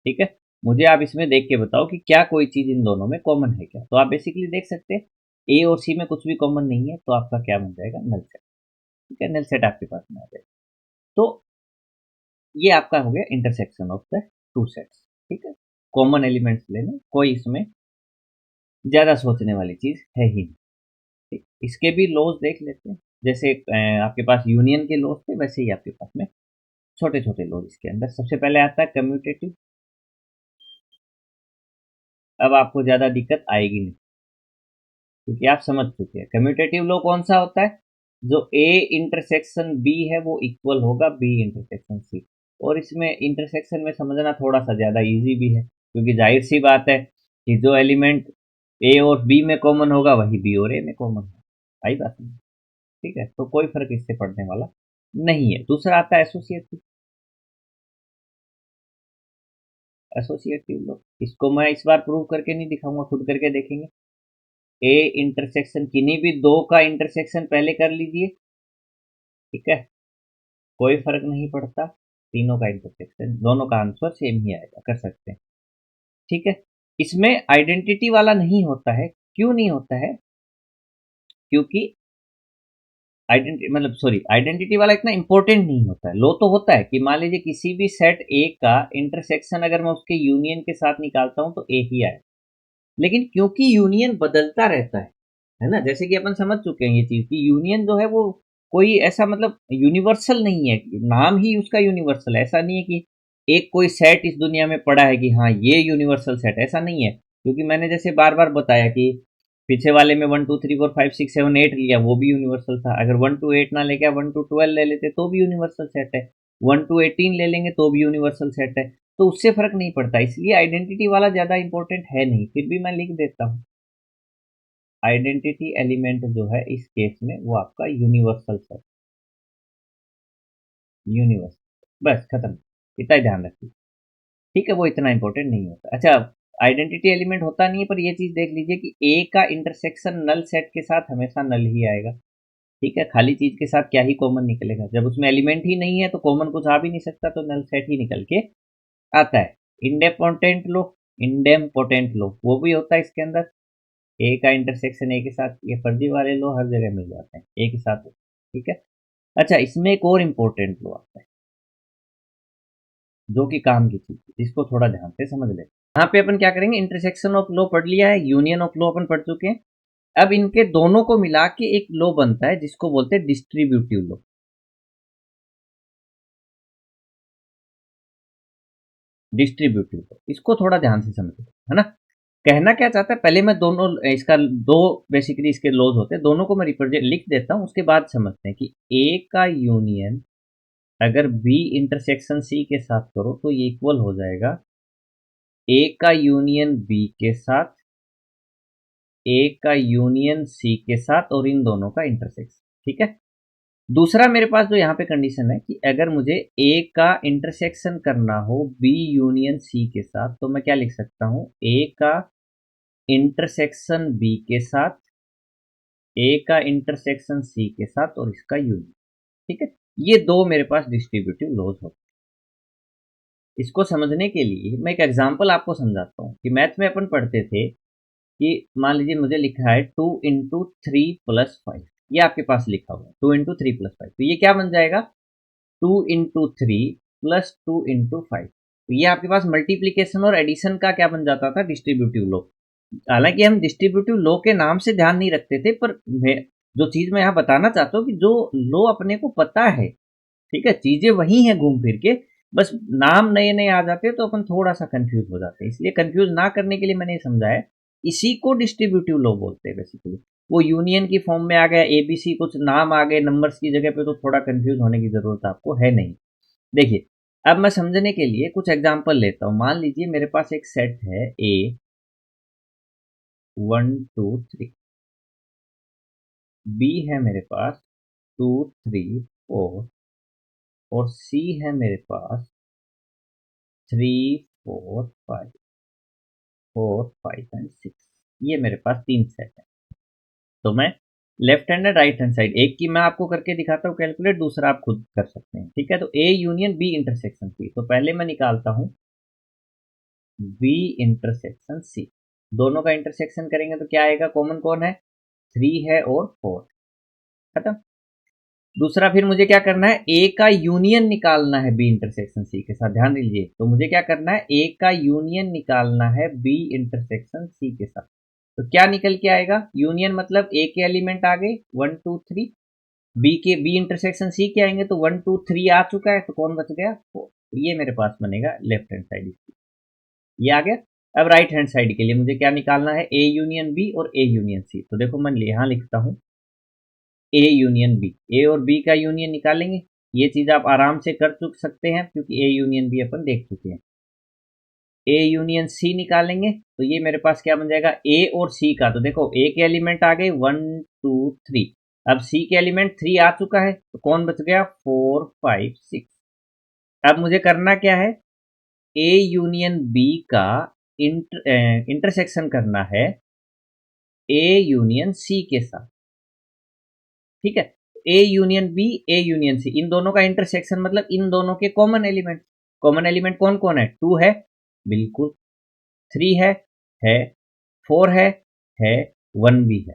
ठीक है। मुझे आप इसमें देख के बताओ कि क्या कोई चीज इन दोनों में कॉमन है क्या। तो आप बेसिकली देख सकते हैं ए और सी में कुछ भी कॉमन नहीं है, तो आपका क्या बन जाएगा, नल सेट, ठीक है। नल सेट आपके पास में आ जाएगा। तो ये आपका हो गया intersection of the two sets, ठीक है। कॉमन एलिमेंट्स लेने, कोई इसमें ज्यादा सोचने वाली चीज है ही नहीं, ठीक। इसके भी लॉज देख लेते हैं, जैसे आपके पास यूनियन के लॉज थे वैसे ही आपके पास में छोटे छोटे लॉज इसके अंदर। सबसे पहले आता है कम्यूटेटिव। अब आपको ज्यादा दिक्कत आएगी नहीं क्योंकि आप समझ चुके हैं कम्यूटेटिव लॉ कौन सा होता है, जो ए इंटरसेक्शन बी है वो इक्वल होगा बी इंटरसेक्शन सी। और इसमें इंटरसेक्शन में समझना थोड़ा सा ज्यादा इजी भी है, क्योंकि जाहिर सी बात है कि जो एलिमेंट ए और बी में कॉमन होगा वही बी और ए में कॉमन होगा, आई बात नहीं, ठीक है। तो कोई फर्क इससे पड़ने वाला नहीं है। दूसरा आता है एसोसिएटिव। एसोसिएटिव लॉ, इसको मैं इस बार प्रूव करके नहीं दिखाऊंगा, खुद करके देखेंगे। ए इंटरसेक्शन किन्हीं भी दो का इंटरसेक्शन पहले कर लीजिए, ठीक है, कोई फर्क नहीं पड़ता, तीनों का इंटरसेक्शन, दोनों का आंसर सेम ही आएगा, कर सकते हैं, ठीक है। इसमें आइडेंटिटी वाला नहीं होता है, क्यों नहीं होता है, क्योंकि आइडेंटिटी मतलब सॉरी आइडेंटिटी वाला इतना इंपॉर्टेंट नहीं होता है। लो तो होता है कि मान लीजिए किसी भी सेट ए का इंटरसेक्शन अगर मैं उसके यूनियन के साथ निकालता हूं तो ए ही आए, लेकिन क्योंकि यूनियन बदलता रहता है ना, जैसे कि अपन समझ चुके हैं ये चीज कि यूनियन जो है वो कोई ऐसा मतलब यूनिवर्सल नहीं है, नाम ही उसका यूनिवर्सल है। ऐसा नहीं है कि एक कोई सेट इस दुनिया में पड़ा है कि हाँ ये यूनिवर्सल सेट, ऐसा नहीं है। क्योंकि मैंने जैसे बार बार बताया कि पीछे वाले में 1 2 3 4 5 6 7 8 लिया, वो भी यूनिवर्सल था। अगर 1 टू 8 ना लेके 1 टू 12 ले लेते तो भी यूनिवर्सल सेट है, 1 टू 18 ले लेंगे तो भी यूनिवर्सल सेट है। तो उससे फर्क नहीं पड़ता, इसलिए आइडेंटिटी वाला ज्यादा इंपॉर्टेंट है नहीं, फिर भी मैं लिख देता हूँ आइडेंटिटी एलिमेंट जो है इस केस में वो आपका यूनिवर्सल सेट, यूनिवर्सल, बस खत्म, इतना ही ध्यान रखिए, ठीक है। वो इतना इंपॉर्टेंट नहीं होता। अच्छा, आइडेंटिटी एलिमेंट होता नहीं है, पर ये चीज देख लीजिए कि ए का इंटरसेक्शन नल सेट के साथ हमेशा नल ही आएगा, ठीक है। खाली चीज के साथ क्या ही कॉमन निकलेगा, जब उसमें एलिमेंट ही नहीं है तो कॉमन कुछ आ भी नहीं सकता, तो नल सेट ही निकल के आता है। इंडेपोटेंट लो, इंडेमपोटेंट लो वो भी होता है इसके अंदर, ए का इंटरसेक्शन ए के साथ, ये फर्जी वाले लो हर जगह मिल जाते हैं ए के साथ, ठीक है। अच्छा, इसमें एक और इम्पोर्टेंट लो आता है जो कि काम की चीज है, इसको थोड़ा ध्यान से समझ ले। यहाँ पे अपन क्या करेंगे, इंटरसेक्शन ऑफ लो पढ़ लिया है, यूनियन ऑफ लो अपन पढ़ चुके हैं। अब इनके दोनों को मिला के एक लो बनता है जिसको बोलते हैं डिस्ट्रीब्यूटिव लो। डिस्ट्रीब्यूटिव लो, इसको थोड़ा ध्यान से समझ लो, है ना। कहना क्या चाहता है, पहले मैं दोनों इसका दो बेसिकली इसके लॉज होते हैं, दोनों को मैं रिप्रेजेंट लिख देता हूं, उसके बाद समझते हैं कि ए का यूनियन अगर बी इंटरसेक्शन सी के साथ करो तो ये इक्वल हो जाएगा ए का यूनियन बी के साथ, ए का यूनियन सी के साथ और इन दोनों का इंटरसेक्शन, ठीक है। दूसरा मेरे पास जो यहाँ पे कंडीशन है कि अगर मुझे ए का इंटरसेक्शन करना हो बी यूनियन सी के साथ, तो मैं क्या लिख सकता हूं, ए का इंटरसेक्शन बी के साथ, ए का इंटरसेक्शन सी के साथ और इसका यूनियन, ठीक है। ये दो मेरे पास डिस्ट्रीब्यूटिव लॉज होते हैं। इसको समझने के लिए मैं एक एग्जांपल आपको समझाता हूँ कि मैथ में अपन पढ़ते थे कि मान लीजिए मुझे लिखा है 2 × 3 + 5, ये आपके पास लिखा हुआ है 2 × 3 + 5, तो ये क्या बन जाएगा 2 × 3 + 2 × 5। तो ये आपके पास मल्टीप्लीकेशन और एडिशन का क्या बन जाता था, डिस्ट्रीब्यूटिव लॉ। हालांकि हम डिस्ट्रीब्यूटिव लॉ के नाम से ध्यान नहीं रखते थे, पर जो चीज मैं यहाँ बताना चाहता हूँ कि जो लॉ अपने को पता है, ठीक है, चीजें वही हैं घूम फिर के, बस नाम नए नए आ जाते हैं तो अपन थोड़ा सा कंफ्यूज हो जाते हैं, इसलिए कंफ्यूज ना करने के लिए मैंने समझाया, इसी को डिस्ट्रीब्यूटिव लॉ बोलते हैं बेसिकली। वो यूनियन की फॉर्म में आ गया, एबीसी कुछ नाम आ गए नंबर्स की जगह पे, तो थोड़ा कंफ्यूज होने की जरूरत आपको है नहीं। देखिए, अब मैं समझने के लिए कुछ एग्जांपल लेता हूं। मान लीजिए मेरे पास एक सेट है ए 1 2 3, बी है मेरे पास 2 3 4, और सी है मेरे पास 3 4 5, 4 5 एंड 6। ये मेरे पास तीन सेट है। तो मैं left hand and right hand side, एक की मैं आपको करके दिखाता हूँ कैलकुलेट, दूसरा आप खुद कर सकते हैं, ठीक है। तो A union B intersection C, तो पहले मैं निकालता हूँ बी इंटरसेक्शन सी। दोनों का इंटरसेक्शन करेंगे तो क्या आएगा, कॉमन कौन है, 3 है और 4, खत्म। दूसरा फिर मुझे क्या करना है, ए का यूनियन निकालना है बी इंटरसेक्शन सी के साथ, ध्यान दीजिए। तो मुझे क्या करना है, ए का यूनियन निकालना है बी इंटरसेक्शन सी के साथ। तो क्या निकल के आएगा, यूनियन मतलब ए के एलिमेंट आ गए 1 2 3, बी के बी इंटरसेक्शन सी के आएंगे तो 1 2 3 आ चुका है, तो कौन बच गया 4। तो ये मेरे पास बनेगा लेफ्ट हैंड साइड, ये आ गया। अब राइट हैंड साइड के लिए मुझे क्या निकालना है, ए यूनियन बी और ए यूनियन सी। तो देखो मैं यहाँ लिखता हूँ ए यूनियन बी, ए और बी का यूनियन निकालेंगे। ये चीज आप आराम से कर चुक सकते हैं क्योंकि ए यूनियन बी अपन देख चुके हैं। ए यूनियन सी निकालेंगे तो ये मेरे पास क्या बन जाएगा, ए और सी का। तो देखो ए के एलिमेंट आ गए 1 2 3, अब सी के एलिमेंट 3 आ चुका है, तो कौन बच गया 4 5 6। अब मुझे करना क्या है, ए यूनियन बी का इंटरसेक्शन करना है ए यूनियन सी के साथ, ठीक है। A union B, A union C, इन दोनों का इंटरसेक्शन मतलब इन दोनों के कॉमन एलिमेंट। कॉमन एलिमेंट कौन कौन है, 2 है बिल्कुल, 3 है 4 है 1 भी है,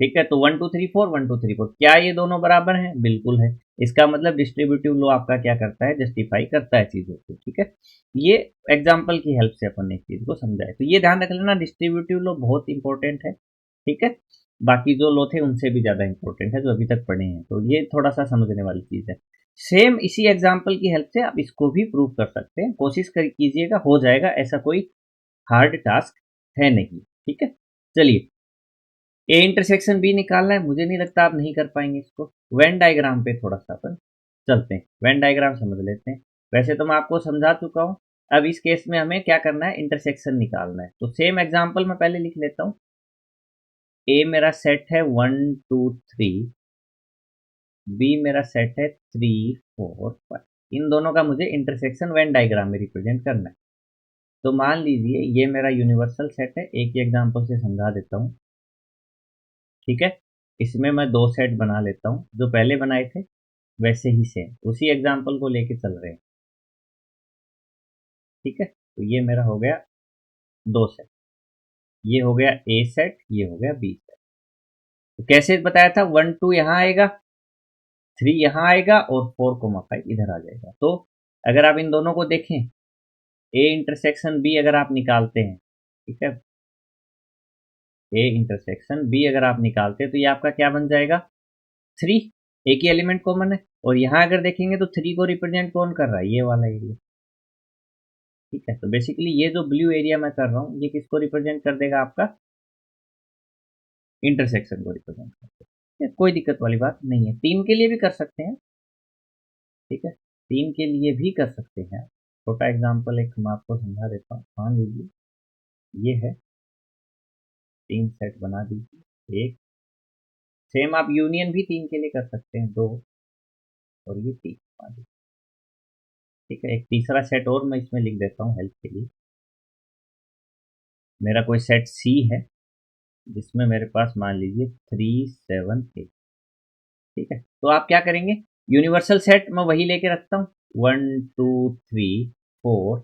ठीक है। तो 1 2 3 4, 1 2 3 4, क्या ये दोनों बराबर हैं, बिल्कुल है। इसका मतलब डिस्ट्रीब्यूटिव लॉ आपका क्या करता है, जस्टिफाई करता है चीजों को, ठीक है। ये एग्जाम्पल की हेल्प से अपन ने एक चीज को समझा है, तो ये ध्यान रख लेना, डिस्ट्रीब्यूटिव लॉ बहुत इंपॉर्टेंट है, ठीक है। बाकी जो लॉ थे उनसे भी ज्यादा इंपॉर्टेंट है जो अभी तक पढ़े हैं, तो ये थोड़ा सा समझने वाली चीज है। सेम इसी एग्जाम्पल की हेल्प से आप इसको भी प्रूव कर सकते हैं, कोशिश कर कीजिएगा, हो जाएगा, ऐसा कोई हार्ड टास्क है नहीं, ठीक है। चलिए, ए इंटरसेक्शन बी निकालना है, मुझे नहीं लगता आप नहीं कर पाएंगे इसको। वेन डायग्राम पे थोड़ा सा अपन चलते हैं, वेन डायग्राम समझ लेते हैं। वैसे तो मैं आपको समझा चुका हूं, अब इस केस में हमें क्या करना है, इंटरसेक्शन निकालना है। तो सेम एग्जांपल मैं पहले लिख लेता हूं, ए मेरा सेट है 1 2 3, बी मेरा सेट है 3 4 5, इन दोनों का मुझे इंटरसेक्शन वेन डायग्राम में रिप्रेजेंट करना है। तो मान लीजिए ये मेरा यूनिवर्सल सेट है, एक ही एग्जाम्पल से समझा देता हूँ, ठीक है। इसमें मैं दो सेट बना लेता हूँ, जो पहले बनाए थे वैसे ही सेम उसी एग्जाम्पल को लेके चल रहे हैं, ठीक है। तो ये मेरा हो गया दो सेट, ये हो गया ए सेट, ये हो गया बी सेट। तो कैसे बताया था, 1 2 यहाँ आएगा, 3 यहाँ आएगा और 4 5 इधर आ जाएगा। तो अगर आप इन दोनों को देखें, ए इंटरसेक्शन बी अगर आप निकालते हैं, ठीक है, ए इंटरसेक्शन बी अगर आप निकालते हैं तो ये आपका क्या बन जाएगा, 3, ए की एलिमेंट कॉमन है, और यहाँ अगर देखेंगे तो 3 को रिप्रेजेंट कौन कर रहा है, ये वाला एरिया, ठीक है। तो बेसिकली ये जो ब्लू एरिया मैं कर रहा हूँ ये किसको रिप्रेजेंट कर देगा, आपका इंटरसेक्शन को रिप्रेजेंट कर देगा, कोई दिक्कत वाली बात नहीं है। 3 के लिए भी कर सकते हैं, ठीक है, 3 के लिए भी कर सकते हैं। छोटा एग्जांपल एक मैं आपको समझा देता हूँ, मान लीजिए ये है, 3 सेट बना दीजिए, एक सेम आप यूनियन भी 3 के लिए कर सकते हैं, 2 और ये 3 बना दीजिए, ठीक है। एक तीसरा सेट और मैं इसमें लिख देता हूँ हेल्प के लिए, मेरा कोई सेट सी है जिसमें मेरे पास मान लीजिए 3 7 8, ठीक है। तो आप क्या करेंगे, यूनिवर्सल सेट मैं वही लेके रखता हूँ, 1 2 3 4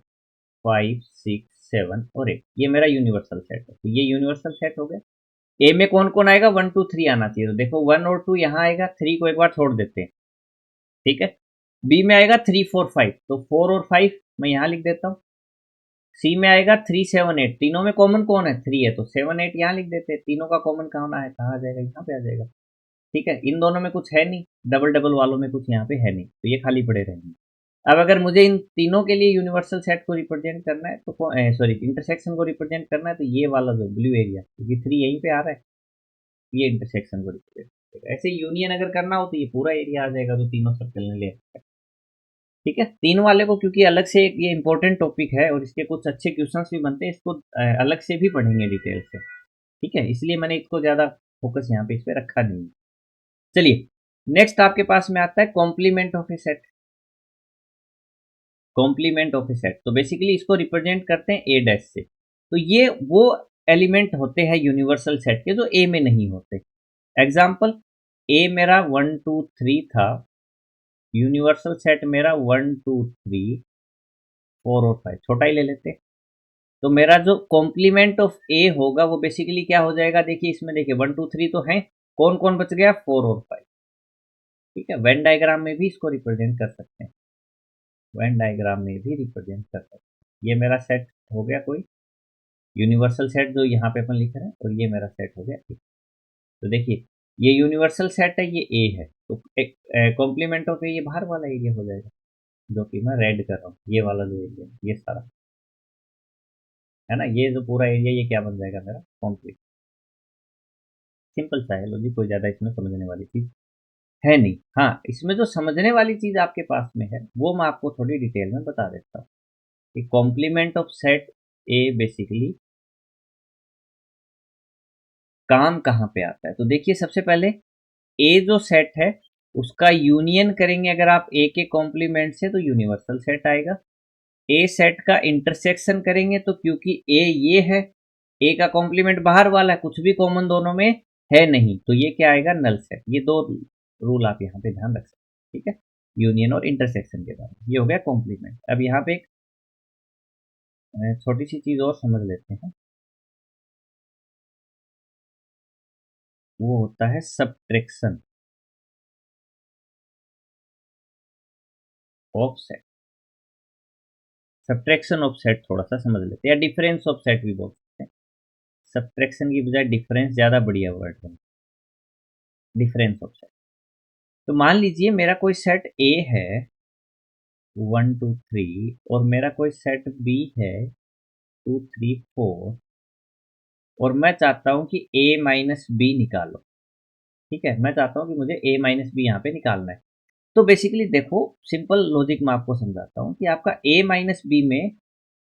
5 6 7 और 8, ये मेरा यूनिवर्सल सेट है। तो ये यूनिवर्सल सेट हो गया। ए में कौन कौन आएगा, 1 2 3 आना चाहिए, तो देखो 1 और 2 यहाँ आएगा, 3 को एक बार छोड़ देते हैं, ठीक है। बी में आएगा 3 4 5, तो 4 और 5 मैं यहाँ लिख देता हूँ। सी में आएगा 3 7 8, तीनों में कॉमन कौन है, 3 है, तो 7 8 यहाँ लिख देते हैं। तीनों का कॉमन कहाँ है, कहाँ आ जाएगा, यहाँ पे आ जाएगा, ठीक है। इन दोनों में कुछ है नहीं, डबल डबल वालों में कुछ यहाँ पे है नहीं, तो ये खाली पड़े रहेंगे। अब अगर मुझे इन तीनों के लिए यूनिवर्सल सेट को रिप्रेजेंट करना है तो सॉरी इंटरसेक्शन को रिप्रेजेंट करना है तो ये वाला जो ब्लू एरिया, क्योंकि 3 यहीं पे आ रहा है, ये इंटरसेक्शन को रिप्रेजेंट करेगा। ऐसे यूनियन अगर करना हो तो ये पूरा एरिया आ जाएगा जो तीनों सर्कल ने ले रखा है। ठीक है, तीन वाले को क्योंकि अलग से एक ये इंपॉर्टेंट टॉपिक है और इसके कुछ अच्छे क्वेश्चंस भी बनते हैं, इसको अलग से भी पढ़ेंगे डिटेल से। ठीक है, इसलिए मैंने इसको ज़्यादा फोकस यहाँ पे इस पर रखा नहीं है। चलिए नेक्स्ट आपके पास में आता है complement of a set. Complement of a set तो बेसिकली इसको रिप्रेजेंट करते हैं ए डैश से। तो ये वो एलिमेंट होते हैं यूनिवर्सल सेट के जो ए में नहीं होते। एग्जाम्पल, ए मेरा 1 2 3 था, यूनिवर्सल सेट मेरा 1 2 3 4 और 5, छोटा ही ले लेते। तो मेरा जो कॉम्प्लीमेंट ऑफ ए होगा वो बेसिकली क्या हो जाएगा, देखिए इसमें देखिए 1 2 3 तो है, कौन कौन बच गया, 4 और 5। ठीक है, वेन डायग्राम में भी इसको रिप्रेजेंट कर सकते हैं, वेन डायग्राम में भी रिप्रेजेंट कर सकते हैं। ये मेरा सेट हो गया कोई यूनिवर्सल सेट जो यहाँ पे अपन लिख रहे हैं, और ये मेरा सेट हो गया ए। तो देखिए ये यूनिवर्सल सेट है, ये ए है, तो एक कॉम्प्लीमेंट ऑफ ए ये बाहर वाला एरिया हो जाएगा जो कि मैं रेड कर रहा हूँ, ये वाला जो एरिया है ये सारा है ना, ये जो पूरा एरिया ये क्या बन जाएगा मेरा कॉम्प्लीट। सिंपल सा है लॉजिक, कोई ज़्यादा इसमें समझने वाली चीज़ है नहीं। हाँ, इसमें जो समझने वाली चीज़ आपके पास में है वो मैं आपको थोड़ी डिटेल में बता देता हूँ कि complement of set A basically काम कहाँ पे आता है। तो देखिए सबसे पहले ए जो सेट है उसका यूनियन करेंगे अगर आप ए के कॉम्प्लीमेंट से तो यूनिवर्सल सेट आएगा। ए सेट का इंटरसेक्शन करेंगे तो क्योंकि ए ये है, ए का कॉम्प्लीमेंट बाहर वाला है, कुछ भी कॉमन दोनों में है नहीं, तो ये क्या आएगा, नल सेट। ये दो रूल आप यहाँ पे ध्यान रख सकते हैं। ठीक है, यूनियन और इंटरसेक्शन के बारे में, ये हो गया कॉम्प्लीमेंट। अब यहाँ पे एक छोटी सी चीज और समझ लेते हैं, वो होता है subtraction of set. Subtraction of set थोड़ा सा समझ लेते हैं, या डिफरेंस ऑफ सेट भी बोल सकते हैं। सब्ट्रैक्शन की बजाय डिफरेंस ज़्यादा बढ़िया वर्ड है, डिफरेंस ऑफ सेट। तो मान लीजिए मेरा कोई सेट ए है 1 2 3 और मेरा कोई सेट बी है 2 3 4, और मैं चाहता हूं कि a माइनस बी निकालो। ठीक है, मैं चाहता हूं कि मुझे a माइनस बी यहाँ पे निकालना है। तो बेसिकली देखो सिंपल लॉजिक मैं आपको समझाता हूँ कि आपका a माइनस बी में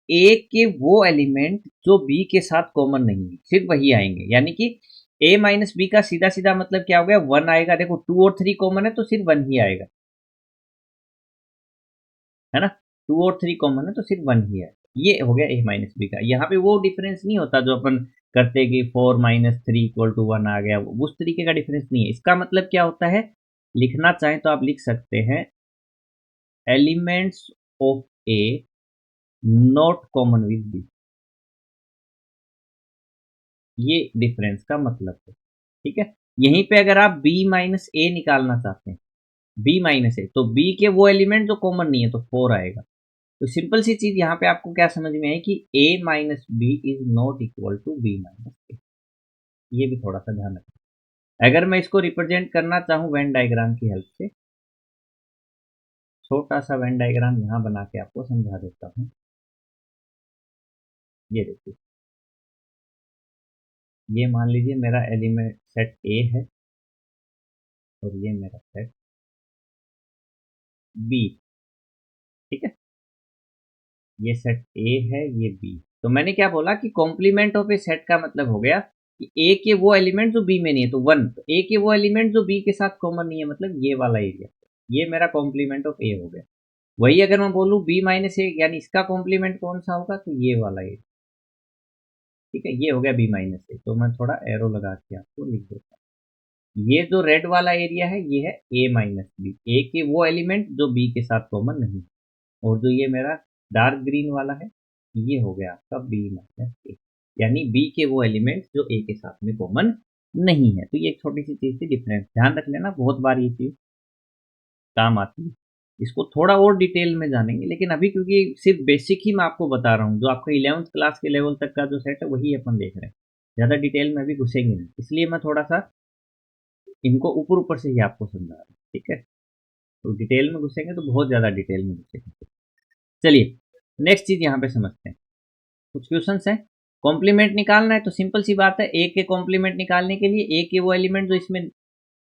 ए के वो एलिमेंट जो बी के साथ कॉमन नहीं है सिर्फ वही आएंगे, यानी कि ए माइनस बी का सीधा सीधा मतलब क्या हो गया, 1 आएगा। देखो 2 और 3 कॉमन है तो सिर्फ 1 ही आएगा, है ना, 2 और 3 कॉमन है तो सिर्फ 1 ही आएगा। ये हो गया ए माइनस बी का। यहाँ पे वो डिफरेंस नहीं होता जो अपन करते कि 4 - 3 = 1 आ गया, उस तरीके का डिफरेंस नहीं है। इसका मतलब क्या होता है, लिखना चाहें तो आप लिख सकते हैं elements of A not common with B, ये डिफरेंस का मतलब है। ठीक है, यहीं पे अगर आप b माइनस ए निकालना चाहते हैं, b माइनस ए, तो b के वो एलिमेंट जो कॉमन नहीं है तो 4 आएगा। तो सिंपल सी चीज यहाँ पे आपको क्या समझ में आई कि a minus B is not equal to B minus A, ये भी थोड़ा सा ध्यान रखें। अगर मैं इसको रिप्रेजेंट करना चाहूँ वेन डायग्राम की हेल्प से, छोटा सा वेन डायग्राम यहाँ बना के आपको समझा देता हूँ। ये देखिए, ये मान लीजिए मेरा एलिमेंट सेट ए है और ये मेरा सेट बी। ठीक है, ये सेट ए है, ये बी। तो मैंने क्या बोला कि कॉम्प्लीमेंट ऑफ ए सेट का मतलब हो गया कि ए के वो एलिमेंट जो बी में नहीं है तो 1, तो ए के वो एलिमेंट जो बी के साथ कॉमन नहीं है, मतलब ये वाला एरिया, ये मेरा कॉम्प्लीमेंट ऑफ ए हो गया। वही अगर मैं बोलूँ बी माइनस ए, यानी इसका कॉम्प्लीमेंट कौन सा होगा, तो ये वाला एरिया। ठीक है, ये हो गया बी माइनस ए। तो मैं थोड़ा एरो लगा के आपको लिख देता हूँ, ये जो रेड वाला एरिया है ये है ए माइनस बी, ए के वो एलिमेंट जो बी के साथ कॉमन नहीं, और जो ये मेरा डार्क ग्रीन वाला है ये हो गया आपका बी माइनस ए, यानी बी के वो एलिमेंट जो ए के साथ में कॉमन नहीं है। तो ये एक छोटी सी चीज थी, डिफरेंस ध्यान रख लेना, बहुत बार ये चीज काम आती है। इसको थोड़ा और डिटेल में जानेंगे, लेकिन अभी क्योंकि सिर्फ बेसिक ही मैं आपको बता रहा हूँ, जो आपको 11th क्लास के लेवल तक का जो सेट है वही अपन देख रहे हैं, ज़्यादा डिटेल में अभी घुसेंगे नहीं, इसलिए मैं थोड़ा सा इनको ऊपर ऊपर से ही आपको समझा रहा हूँ। ठीक है, तो डिटेल में घुसेंगे तो बहुत ज़्यादा डिटेल में घुसेंगे। चलिए नेक्स्ट चीज़ यहाँ पे समझते हैं। कुछ क्वेश्चन है, कॉम्प्लीमेंट निकालना है तो सिंपल सी बात है, ए के कॉम्प्लीमेंट निकालने के लिए ए के वो एलिमेंट जो इसमें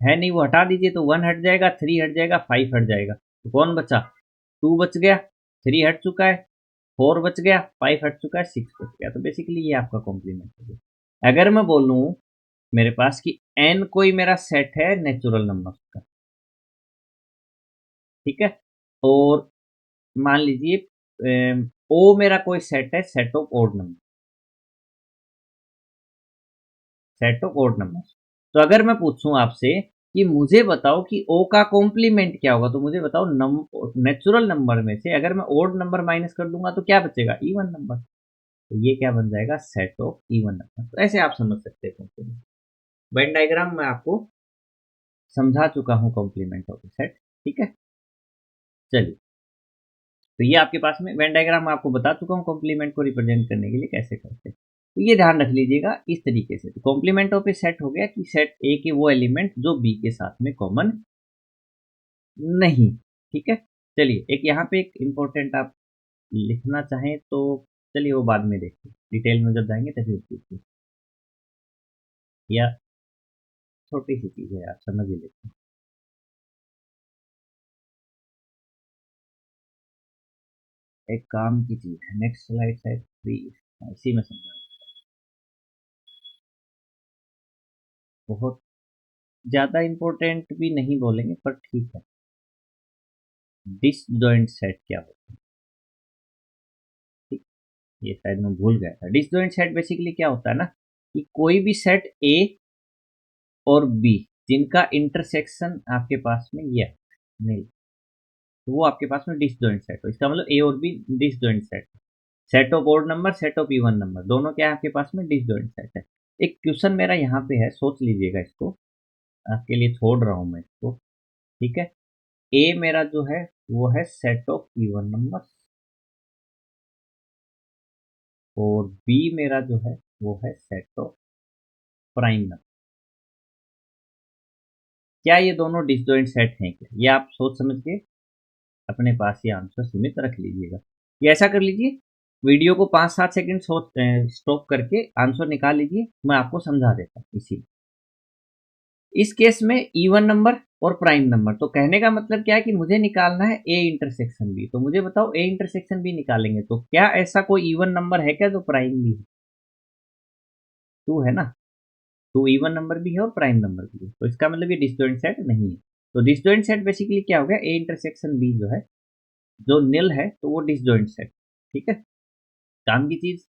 है नहीं वो हटा दीजिए, तो 1 हट जाएगा, 3 हट जाएगा, 5 हट जाएगा, तो कौन बचा? 2 बच गया, 3 हट चुका है, 4 बच गया, 5 हट चुका है, 6 बच गया। तो बेसिकली ये आपका कॉम्प्लीमेंट हो गया। अगर मैं बोलूँ मेरे पास कि n कोई मेरा सेट है नेचुरल नंबर का, ठीक है, और मान लीजिए ओ मेरा कोई सेट है, set of odd number, set of odd number. तो अगर मैं पूछूं आपसे कि मुझे बताओ कि ओ का कॉम्प्लीमेंट क्या होगा, तो मुझे बताओ नेचुरल नंबर में से अगर मैं ओड नंबर माइनस कर दूंगा तो क्या बचेगा? Even number. तो ये क्या बन जाएगा? Set of even number. तो ऐसे आप समझ सकते हैं कॉम्प्लीमेंट। वेन डायग्राम में आपको समझा चुका हूं कॉम्प्लीमेंट ऑफ सेट, ठीक है। चलिए, तो ये आपके पास में वेन डायग्राम में आपको बता चुका हूँ कॉम्प्लीमेंट को रिप्रेजेंट करने के लिए कैसे करते हैं। तो ये ध्यान रख लीजिएगा इस तरीके से। तो कॉम्प्लीमेंट ऑफ ए सेट हो गया कि सेट ए के वो एलिमेंट जो बी के साथ में कॉमन नहीं, ठीक है। चलिए, एक यहाँ पे एक इम्पोर्टेंट आप लिखना चाहें तो चलिए वो बाद में देखिए, डिटेल में जब जाएंगे तभी पूछिए, या छोटी सी चीज़ है आप समझ ही लेते हैं। एक काम की चीज़ है, नेक्स्ट स्लाइड शायद 3 इसी में समझा, बहुत ज़्यादा इम्पोर्टेंट भी नहीं बोलेंगे पर ठीक है। डिसजॉइंट सेट क्या होता है? ठीक, ये शायद मैं भूल गया था। डिसजॉइंट सेट बेसिकली क्या होता है ना, कि कोई भी सेट ए और बी जिनका इंटरसेक्शन आपके पास में ये नहीं, तो वो आपके पास में डिसजॉइंट सेट हो। इसका मतलब ए और B disjoint set, set of odd number, set of even number, दोनों क्या है आपके पास में? डिसजॉइंट सेट है। एक क्वेश्चन मेरा यहाँ पे है, सोच लीजिएगा इसको, आपके लिए छोड़ रहा हूँ मैं इसको, ठीक है। ए मेरा जो है वो है सेट ऑफ इवन नंबर, और बी मेरा जो है वो है सेट ऑफ प्राइम नंबर। क्या ये दोनों डिसजॉइंट सेट हैं क्या? ये आप सोच समझ के अपने पास ये आंसर सीमित रख लीजिएगा। ये ऐसा कर लीजिए, वीडियो को 5-7 सेकंड सोच स्टॉप करके आंसर निकाल लीजिए, मैं आपको समझा देता हूँ। इसी इस केस में इवन नंबर और प्राइम नंबर, तो कहने का मतलब क्या है कि मुझे निकालना है ए इंटरसेक्शन बी। तो मुझे बताओ ए इंटरसेक्शन बी निकालेंगे तो क्या ऐसा कोई इवन नंबर है क्या जो प्राइम भी है? 2 है ना, 2 इवन नंबर भी है और प्राइम नंबर भी है, तो इसका मतलब ये डिसजॉइंट सेट नहीं है। तो डिसजॉइंट सेट बेसिकली क्या हो गया? ए इंटरसेक्शन बी जो है, जो निल है तो वो डिसजॉइंट सेट, ठीक है। काम की चीज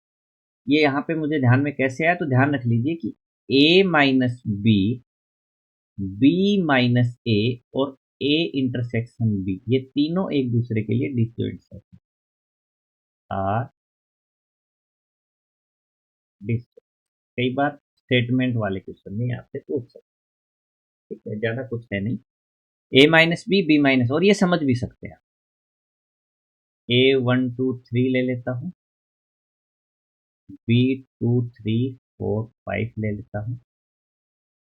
ये यहाँ पे मुझे ध्यान में कैसे आया, तो ध्यान रख लीजिए कि ए माइनस बी, बी माइनस ए और ए इंटरसेक्शन बी, ये तीनों एक दूसरे के लिए डिसजॉइंट सेट है। आर डिस, कई बार स्टेटमेंट वाले क्वेश्चन में आपसे पूछ सकते, ठीक है, ज्यादा कुछ है नहीं। ए माइनस बी, बी माइनस, और ये समझ भी सकते हैं। ए 1 2 3 ले लेता हूँ, बी 2 3 4 5 ले लेता हूँ।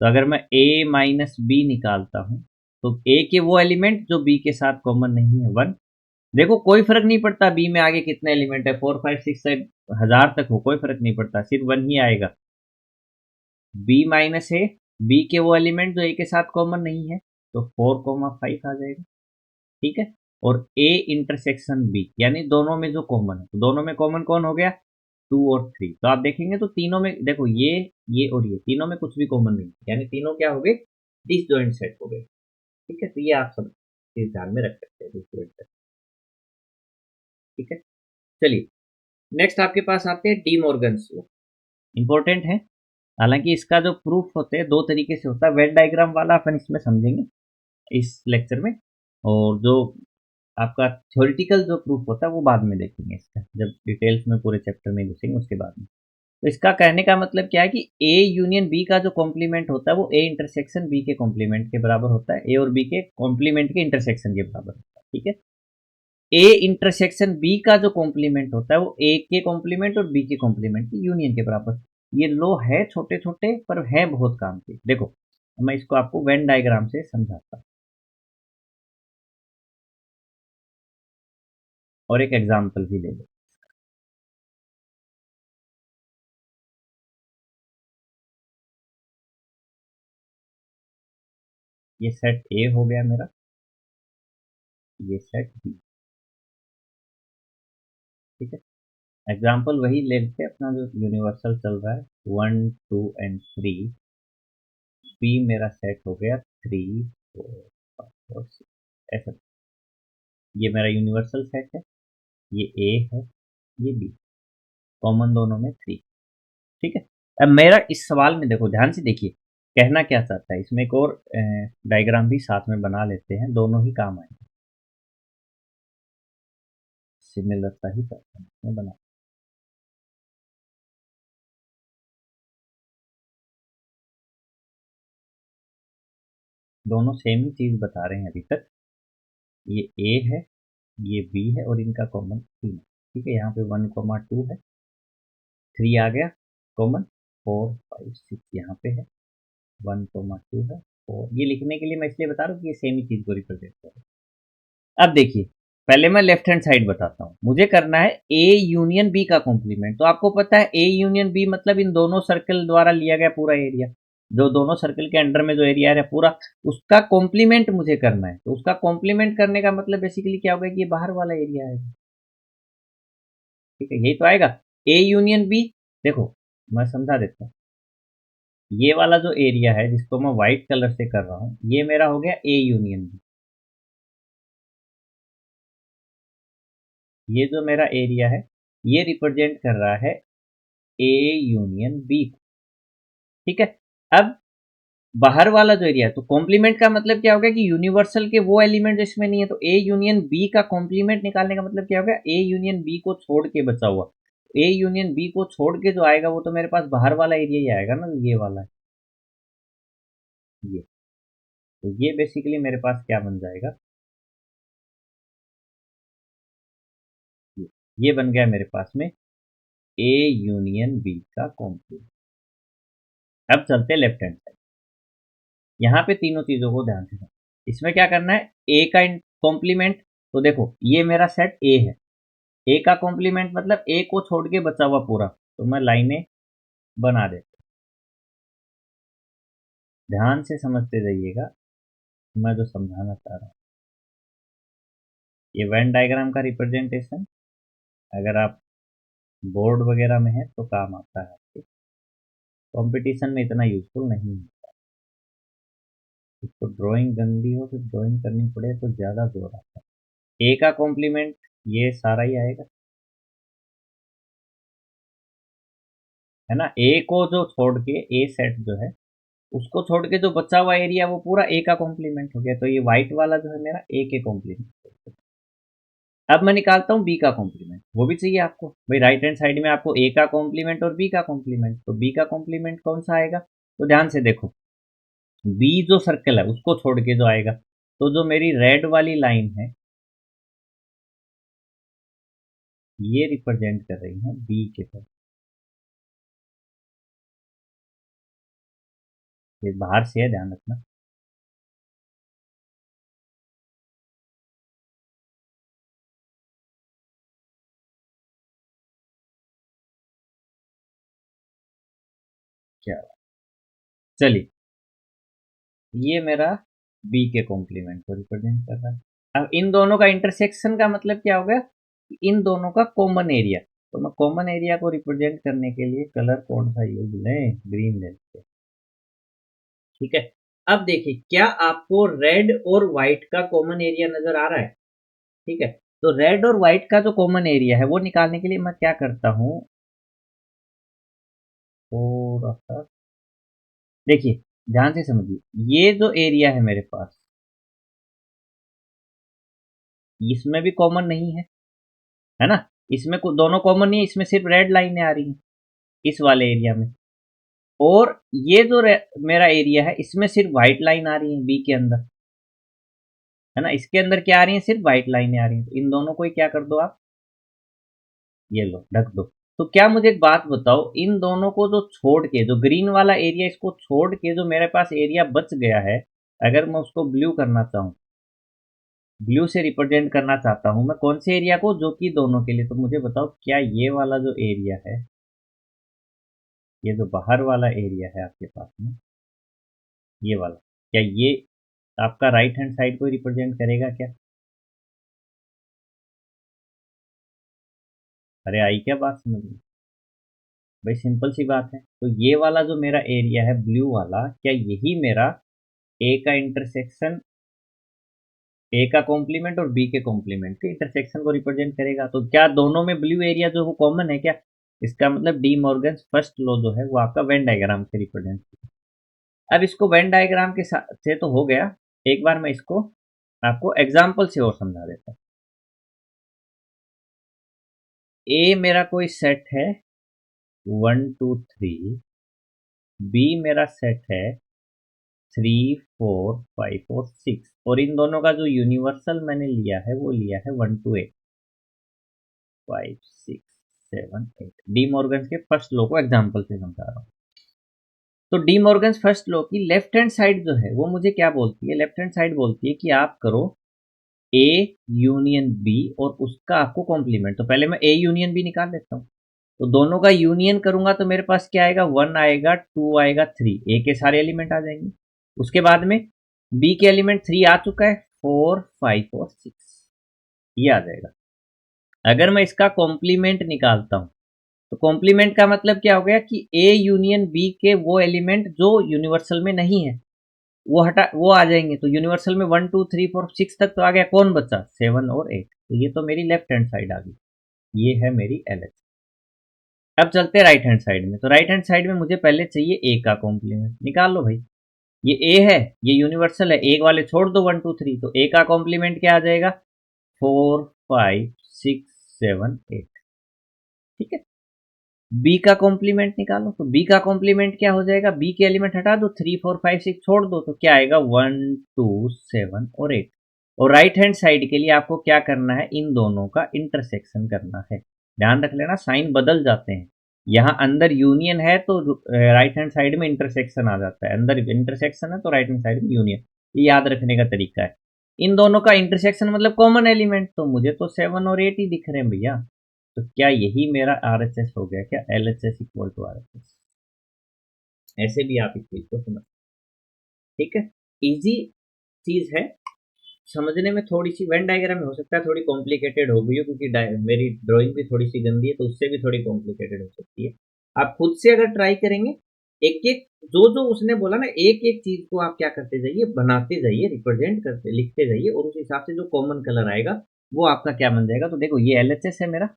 तो अगर मैं a माइनस बी निकालता हूँ तो a के वो एलिमेंट जो b के साथ कॉमन नहीं है 1। देखो कोई फर्क नहीं पड़ता b में आगे कितने एलिमेंट है, 4 5 6 से 1000 तक हो, कोई फर्क नहीं पड़ता, सिर्फ 1 ही आएगा। b माइनस है, b के वो एलिमेंट जो a के साथ कॉमन नहीं है, तो 4 5 आ जाएगा, ठीक है। और a इंटरसेक्शन b यानी दोनों में जो कॉमन है, तो दोनों में कॉमन कौन हो गया? 2 और 3। तो आप देखेंगे तो तीनों में देखो ये और ये तीनों में कुछ भी कॉमन नहीं, यानी तीनों क्या हो गए? डिसजॉइंट सेट हो गए, ठीक है। तो ये आप सब चीज ध्यान में रख सकते हैं, डिसजॉइंट सेट, ठीक है। चलिए नेक्स्ट आपके पास आते हैं डी मॉर्गन्स लॉ, इंपॉर्टेंट है। हालांकि इसका जो प्रूफ होते हैं दो तरीके से होता है, वेन डायग्राम वाला अपन इसमें समझेंगे इस लेक्चर में, और जो आपका थ्योरेटिकल जो प्रूफ होता है वो बाद में देखेंगे, इसका जब डिटेल्स में पूरे चैप्टर में घुसेंगे उसके बाद में। तो इसका कहने का मतलब क्या है कि ए यूनियन बी का जो कॉम्प्लीमेंट होता है वो ए इंटरसेक्शन बी के कॉम्प्लीमेंट के बराबर होता है, ए और बी के कॉम्प्लीमेंट के इंटरसेक्शन के बराबर होता है, ठीक है। ए इंटरसेक्शन बी का जो कॉम्प्लीमेंट होता है वो ए के कॉम्प्लीमेंट और बी के कॉम्प्लीमेंट की यूनियन के बराबर। ये लो है छोटे छोटे पर है बहुत काम के। देखो मैं इसको आपको वेन डायग्राम से समझाता हूँ। और एक एग्जाम्पल भी ले लो। ये सेट ए हो गया मेरा, ये सेट बी। ठीक है, एग्जाम्पल वही ले लेते हैं अपना जो यूनिवर्सल चल रहा है, 1 2 एंड 3। बी मेरा सेट हो गया 3 4 5 और 6, ऐसा। ये मेरा यूनिवर्सल सेट है, ये ए है, ये बी, कॉमन दोनों में 3। ठीक है, अब मेरा इस सवाल में देखो, ध्यान से देखिए कहना क्या चाहता है। इसमें एक और डायग्राम भी साथ में बना लेते हैं, दोनों ही काम आएंगे। सिमिलर सा ही पैटर्न में बना, दोनों सेम ही चीज बता रहे हैं अभी तक। ये ए है, ये बी है, और इनका कॉमन 3 है। ठीक है, यहाँ पे 1 2 है, 3 आ गया कॉमन, 4 5 6 यहाँ पे है, 1 2 है 4। ये लिखने के लिए मैं इसलिए बता रहा हूँ कि ये सेम ही चीज को रिप्रेजेंट कर रहा है। अब देखिए, पहले मैं लेफ्ट हैंड साइड बताता हूँ। मुझे करना है ए यूनियन बी का कॉम्प्लीमेंट। तो आपको पता है ए यूनियन बी मतलब इन दोनों सर्कल द्वारा लिया गया पूरा एरिया, जो दोनों सर्कल के अंडर में जो एरिया है पूरा, उसका कॉम्प्लीमेंट मुझे करना है। तो उसका कॉम्प्लीमेंट करने का मतलब बेसिकली क्या होगा कि ये बाहर वाला एरिया है। ठीक है, यही तो आएगा ए यूनियन बी। देखो मैं समझा देता हूँ, ये वाला जो एरिया है जिसको मैं व्हाइट कलर से कर रहा हूँ, ये मेरा हो गया ए यूनियन बी। ये जो मेरा एरिया है, ये रिप्रेजेंट कर रहा है ए यूनियन बी को। ठीक है, अब बाहर वाला जो एरिया है, तो कॉम्प्लीमेंट का मतलब क्या होगा कि यूनिवर्सल के वो एलिमेंट जो इसमें नहीं है। तो ए यूनियन बी का कॉम्प्लीमेंट निकालने का मतलब क्या होगा, ए यूनियन बी को छोड़ के बचा हुआ। ए यूनियन बी को छोड़ के जो आएगा वो तो मेरे पास बाहर वाला एरिया ही आएगा ना, ये वाला है ये। तो ये बेसिकली मेरे पास क्या बन जाएगा, ये बन गया मेरे पास में ए यूनियन बी का कॉम्प्लीमेंट। अब चलते लेफ्ट हैंड साइड। यहाँ पे तीनों चीजों को ध्यान से समझो। इसमें क्या करना है, ए का कॉम्प्लीमेंट। तो देखो ये मेरा सेट ए है, ए का कॉम्प्लीमेंट मतलब ए को छोड़ के बचा हुआ पूरा। तो मैं लाइनें बना देता हूं, ध्यान से समझते जाइएगा मैं जो समझाना चाह रहा हूँ। ये वेन डायग्राम का रिप्रेजेंटेशन अगर आप बोर्ड वगैरह में है तो काम आता है आपके, कंपटीशन में इतना यूजफुल नहीं है। तो ड्राइंग गंदी हो फिर ड्राइंग करनी पड़े तो ज़्यादा जोर आता है। ए का कॉम्प्लीमेंट ये सारा ही आएगा, है ना। ए को जो छोड़ के, ए सेट जो है उसको छोड़ के जो बचा हुआ एरिया वो पूरा ए का कॉम्प्लीमेंट हो गया। तो ये व्हाइट वाला जो है मेरा ए के कॉम्प्लीमेंट। अब मैं निकालता हूँ बी का कॉम्प्लीमेंट, वो भी चाहिए आपको भाई। राइट हैंड साइड में आपको ए का कॉम्प्लीमेंट और बी का कॉम्प्लीमेंट। तो बी का कॉम्प्लीमेंट कौन सा आएगा, तो ध्यान से देखो, बी जो सर्कल है उसको छोड़ के जो आएगा, तो जो मेरी रेड वाली लाइन है ये रिप्रेजेंट कर रही है बी के तरफ। ये बाहर से है, ध्यान रखना। क्या, चलिए, ये मेरा बी के कॉम्प्लीमेंट को रिप्रेजेंट कर रहा है। अब इन दोनों का इंटरसेक्शन का मतलब क्या हो गया, इन दोनों का कॉमन एरिया। तो मैं कॉमन एरिया को रिप्रेजेंट करने के लिए कलर कौन सा यूज लें, ग्रीन ले लेते हैं। ठीक है, अब देखिए क्या आपको रेड और व्हाइट का कॉमन एरिया नजर आ रहा है। ठीक है, तो रेड और व्हाइट का जो कॉमन एरिया है वो निकालने के लिए मैं क्या करता हूं, थोड़ा सा देखिए, ध्यान से समझिए। ये जो एरिया है मेरे पास, इसमें भी कॉमन नहीं है ना। इसमें दोनों कॉमन नहीं है, इसमें सिर्फ रेड लाइनें आ रही हैं इस वाले एरिया में। और ये जो मेरा एरिया है इसमें सिर्फ व्हाइट लाइन आ रही है बी के अंदर, है ना। इसके अंदर क्या आ रही है, सिर्फ व्हाइट लाइनें आ रही हैं। तो इन दोनों को ही क्या कर दो आप, ये लो ढक दो। तो क्या मुझे एक बात बताओ, इन दोनों को जो छोड़ के, जो ग्रीन वाला एरिया इसको छोड़ के जो मेरे पास एरिया बच गया है, अगर मैं उसको ब्लू करना चाहूँ ब्लू से रिप्रेजेंट करना चाहता हूं मैं कौन से एरिया को, जो कि दोनों के लिए। तो मुझे बताओ क्या ये वाला जो एरिया है, ये जो बाहर वाला एरिया है आपके पास में, ये वाला, क्या ये आपका राइट हैंड साइड को रिप्रेजेंट करेगा क्या? अरे आई क्या बात समझ में? भाई सिंपल सी बात है। तो ये वाला जो मेरा एरिया है ब्लू वाला, क्या यही मेरा ए का इंटरसेक्शन, ए का कॉम्प्लीमेंट और बी के कॉम्प्लीमेंट के इंटरसेक्शन को रिप्रेजेंट करेगा? तो क्या दोनों में ब्लू एरिया जो वो कॉमन है क्या? इसका मतलब डी मॉर्गन्स फर्स्ट लॉ जो है वो आपका वेन डायग्राम से रिप्रेजेंट। अब इसको वेन डायग्राम के साथ से तो हो गया, एक बार मैं इसको आपको एग्जाम्पल से और समझा देता हूँ। ए मेरा कोई सेट है 1 2 3, बी मेरा सेट है 3 4 5 और 6, और इन दोनों का जो यूनिवर्सल मैंने लिया है वो लिया है 1 2 8 5 6 7 8। डी मॉर्गन्स के फर्स्ट लॉ को एग्जाम्पल से समझा रहा हूँ। तो डी मॉर्गन्स फर्स्ट लॉ की लेफ्ट हैंड साइड जो है वो मुझे क्या बोलती है? लेफ्ट हैंड साइड बोलती है कि आप करो ए यूनियन बी और उसका आपको कॉम्प्लीमेंट। तो पहले मैं ए यूनियन बी निकाल लेता हूँ। तो दोनों का यूनियन करूंगा तो मेरे पास क्या आएगा? 1 आएगा 2 आएगा 3, ए के सारे एलिमेंट आ जाएंगे। उसके बाद में बी के एलिमेंट 3 आ चुका है, 4 5 और 6 ये आ जाएगा। अगर मैं इसका कॉम्प्लीमेंट निकालता हूं तो कॉम्प्लीमेंट का मतलब क्या हो गया कि ए यूनियन बी के वो एलिमेंट जो यूनिवर्सल में नहीं है वो हटा, वो आ जाएंगे। तो यूनिवर्सल में 1 2 3 4 6 तक तो आ गया, कौन बचा? 7 और 8। तो ये तो मेरी लेफ्ट हैंड साइड आ गई, ये है मेरी एल एच। अब चलते हैं राइट हैंड साइड में। तो राइट हैंड साइड में मुझे पहले चाहिए ए का कॉम्प्लीमेंट, निकाल लो भाई। ये ए है, ये यूनिवर्सल है, एक वाले छोड़ दो 1 2 3, तो ए का कॉम्प्लीमेंट क्या आ जाएगा? 4 5 6 7 8। ठीक है। बी का कॉम्प्लीमेंट निकालो, तो बी का कॉम्प्लीमेंट क्या हो जाएगा? बी के एलिमेंट हटा दो, 3 4 5 6 छोड़ दो, तो क्या आएगा? 1 2 7 और 8। और राइट हैंड साइड के लिए आपको क्या करना है? इन दोनों का इंटरसेक्शन करना है। ध्यान रख लेना साइन बदल जाते हैं। यहाँ अंदर यूनियन है तो राइट हैंड साइड में इंटरसेक्शन आ जाता है, अंदर इंटरसेक्शन है तो राइट हैंड साइड में यूनियन। ये याद रखने का तरीका है। इन दोनों का इंटरसेक्शन मतलब कॉमन एलिमेंट, तो मुझे तो 7 और 8 ही दिख रहे हैं भैया। तो क्या यही मेरा आर एच एस हो गया क्या? L H S equal to R H S. ऐसे भी आप इस चीज को समझ, ठीक है। इजी चीज है समझने में। थोड़ी सी वेन डायग्राम में हो सकता है थोड़ी कॉम्प्लिकेटेड हो गई हो, क्योंकि मेरी ड्राइंग भी थोड़ी सी गंदी है, तो उससे भी थोड़ी कॉम्प्लिकेटेड हो सकती है। आप खुद से अगर ट्राई करेंगे, एक एक जो जो उसने बोला ना, एक एक चीज को आप क्या करते जाइए, बनाते जाइए, रिप्रेजेंट करते लिखते जाइए, और उस हिसाब से जो कॉमन कलर आएगा वो आपका क्या बन जाएगा। तो देखो ये एल एच एस है मेरा,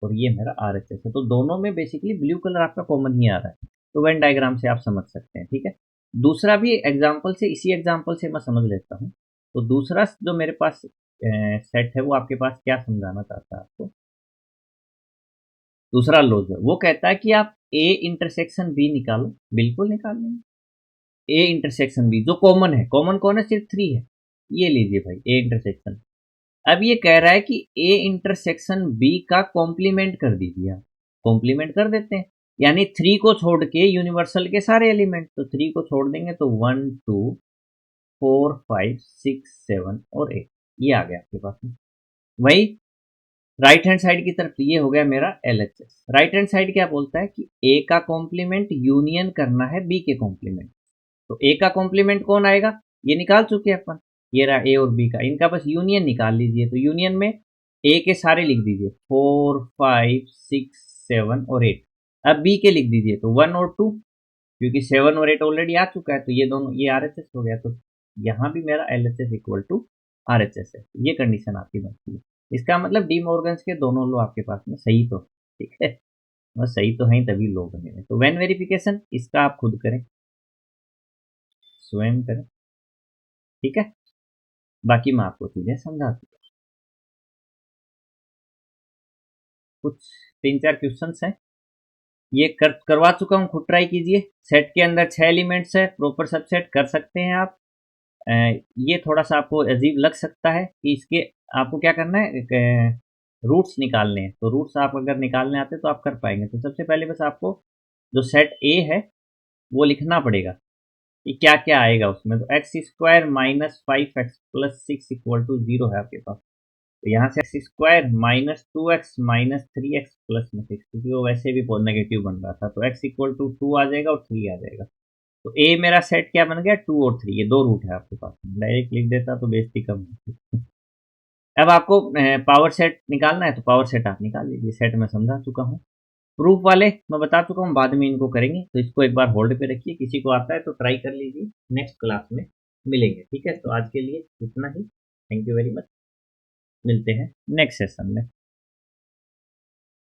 और ये मेरा आर एच एस है। तो दोनों में बेसिकली ब्लू कलर आपका कॉमन ही आ रहा है। तो वेन डायग्राम से आप समझ सकते हैं, ठीक है। दूसरा भी एग्जाम्पल से, इसी एग्जाम्पल से मैं समझ लेता हूँ। तो दूसरा जो मेरे पास सेट है वो आपके पास क्या समझाना चाहता है आपको? दूसरा लॉ जो वो कहता है कि आप ए इंटरसेक्शन बी निकालो। बिल्कुल निकाल लेंगे। ए इंटरसेक्शन बी जो कॉमन है, कॉमन कौन है? सिर्फ 3 है। ये लीजिए भाई ए इंटरसेक्शन। अब ये कह रहा है कि ए इंटरसेक्शन बी का कॉम्प्लीमेंट कर दीजिए। आप कॉम्प्लीमेंट कर देते हैं, यानी 3 को छोड़ के यूनिवर्सल के सारे एलिमेंट। तो 3 को छोड़ देंगे तो 1 2 4 5 6 7 और 8 ये आ गया आपके पास में। वही राइट हैंड साइड की तरफ ये हो गया मेरा L H S. Right hand side क्या बोलता है कि ए का कॉम्प्लीमेंट यूनियन करना है बी के कॉम्प्लीमेंट। तो ए का कॉम्प्लीमेंट कौन आएगा? ये निकाल चुके हैं अपन, ये रहा ए और बी का, इनका बस यूनियन निकाल लीजिए। तो यूनियन में ए के सारे लिख दीजिए, 4 5 6 7 और 8। अब बी के लिख दीजिए, तो 1 और 2, क्योंकि 7 और 8 ऑलरेडी आ चुका है, तो ये दोनों, ये आर एच एस हो गया। तो यहाँ भी मेरा L H S equal to R H S है। ये कंडीशन आपकी बनती है। इसका मतलब डी मॉर्गन्स के दोनों लो आपके पास में सही तो, ठीक है, बस सही तो है तभी लो बने हैं। तो वेन वेरिफिकेशन इसका आप खुद करें, स्वयं करें, ठीक है। बाकी मैं आपको चीजें समझाती हूँ। कुछ 3 4 क्वेश्चंस हैं, ये करवा चुका हूँ, खुद ट्राई कीजिए। सेट के अंदर 6 एलिमेंट्स है, प्रॉपर सबसेट कर सकते हैं आप। ये थोड़ा सा आपको अजीब लग सकता है कि इसके आपको क्या करना है, रूट्स निकालने हैं। तो रूट्स आप अगर निकालने आते तो आप कर पाएंगे। तो सबसे पहले बस आपको जो सेट ए है वो लिखना पड़ेगा। कि क्या क्या आएगा उसमें। तो x square minus 5x plus 6 equal to 0 है आपके पास। तो यहाँ से x square minus 2x minus 3x plus में 6, क्योंकि वो वैसे भी बहुत नेगेटिव बन रहा था। तो x इक्वल टू 2 आ जाएगा और 3 आ जाएगा। तो ए मेरा सेट क्या बन गया, 2 और 3, ये दो रूट है आपके पास। डायरेक्ट लिख देता तो बेइज्जती कम होती। अब आपको पावर सेट निकालना है तो पावर सेट आप निकाल लीजिए, सेट मैं समझा चुका हूँ। प्रूफ वाले मैं बता चुका हूँ, बाद में इनको करेंगे। तो इसको एक बार होल्ड पे रखिए, किसी को आता है तो ट्राई कर लीजिए, नेक्स्ट क्लास में मिलेंगे। ठीक है, तो आज के लिए इतना ही। थैंक यू वेरी मच, मिलते हैं नेक्स्ट सेशन में।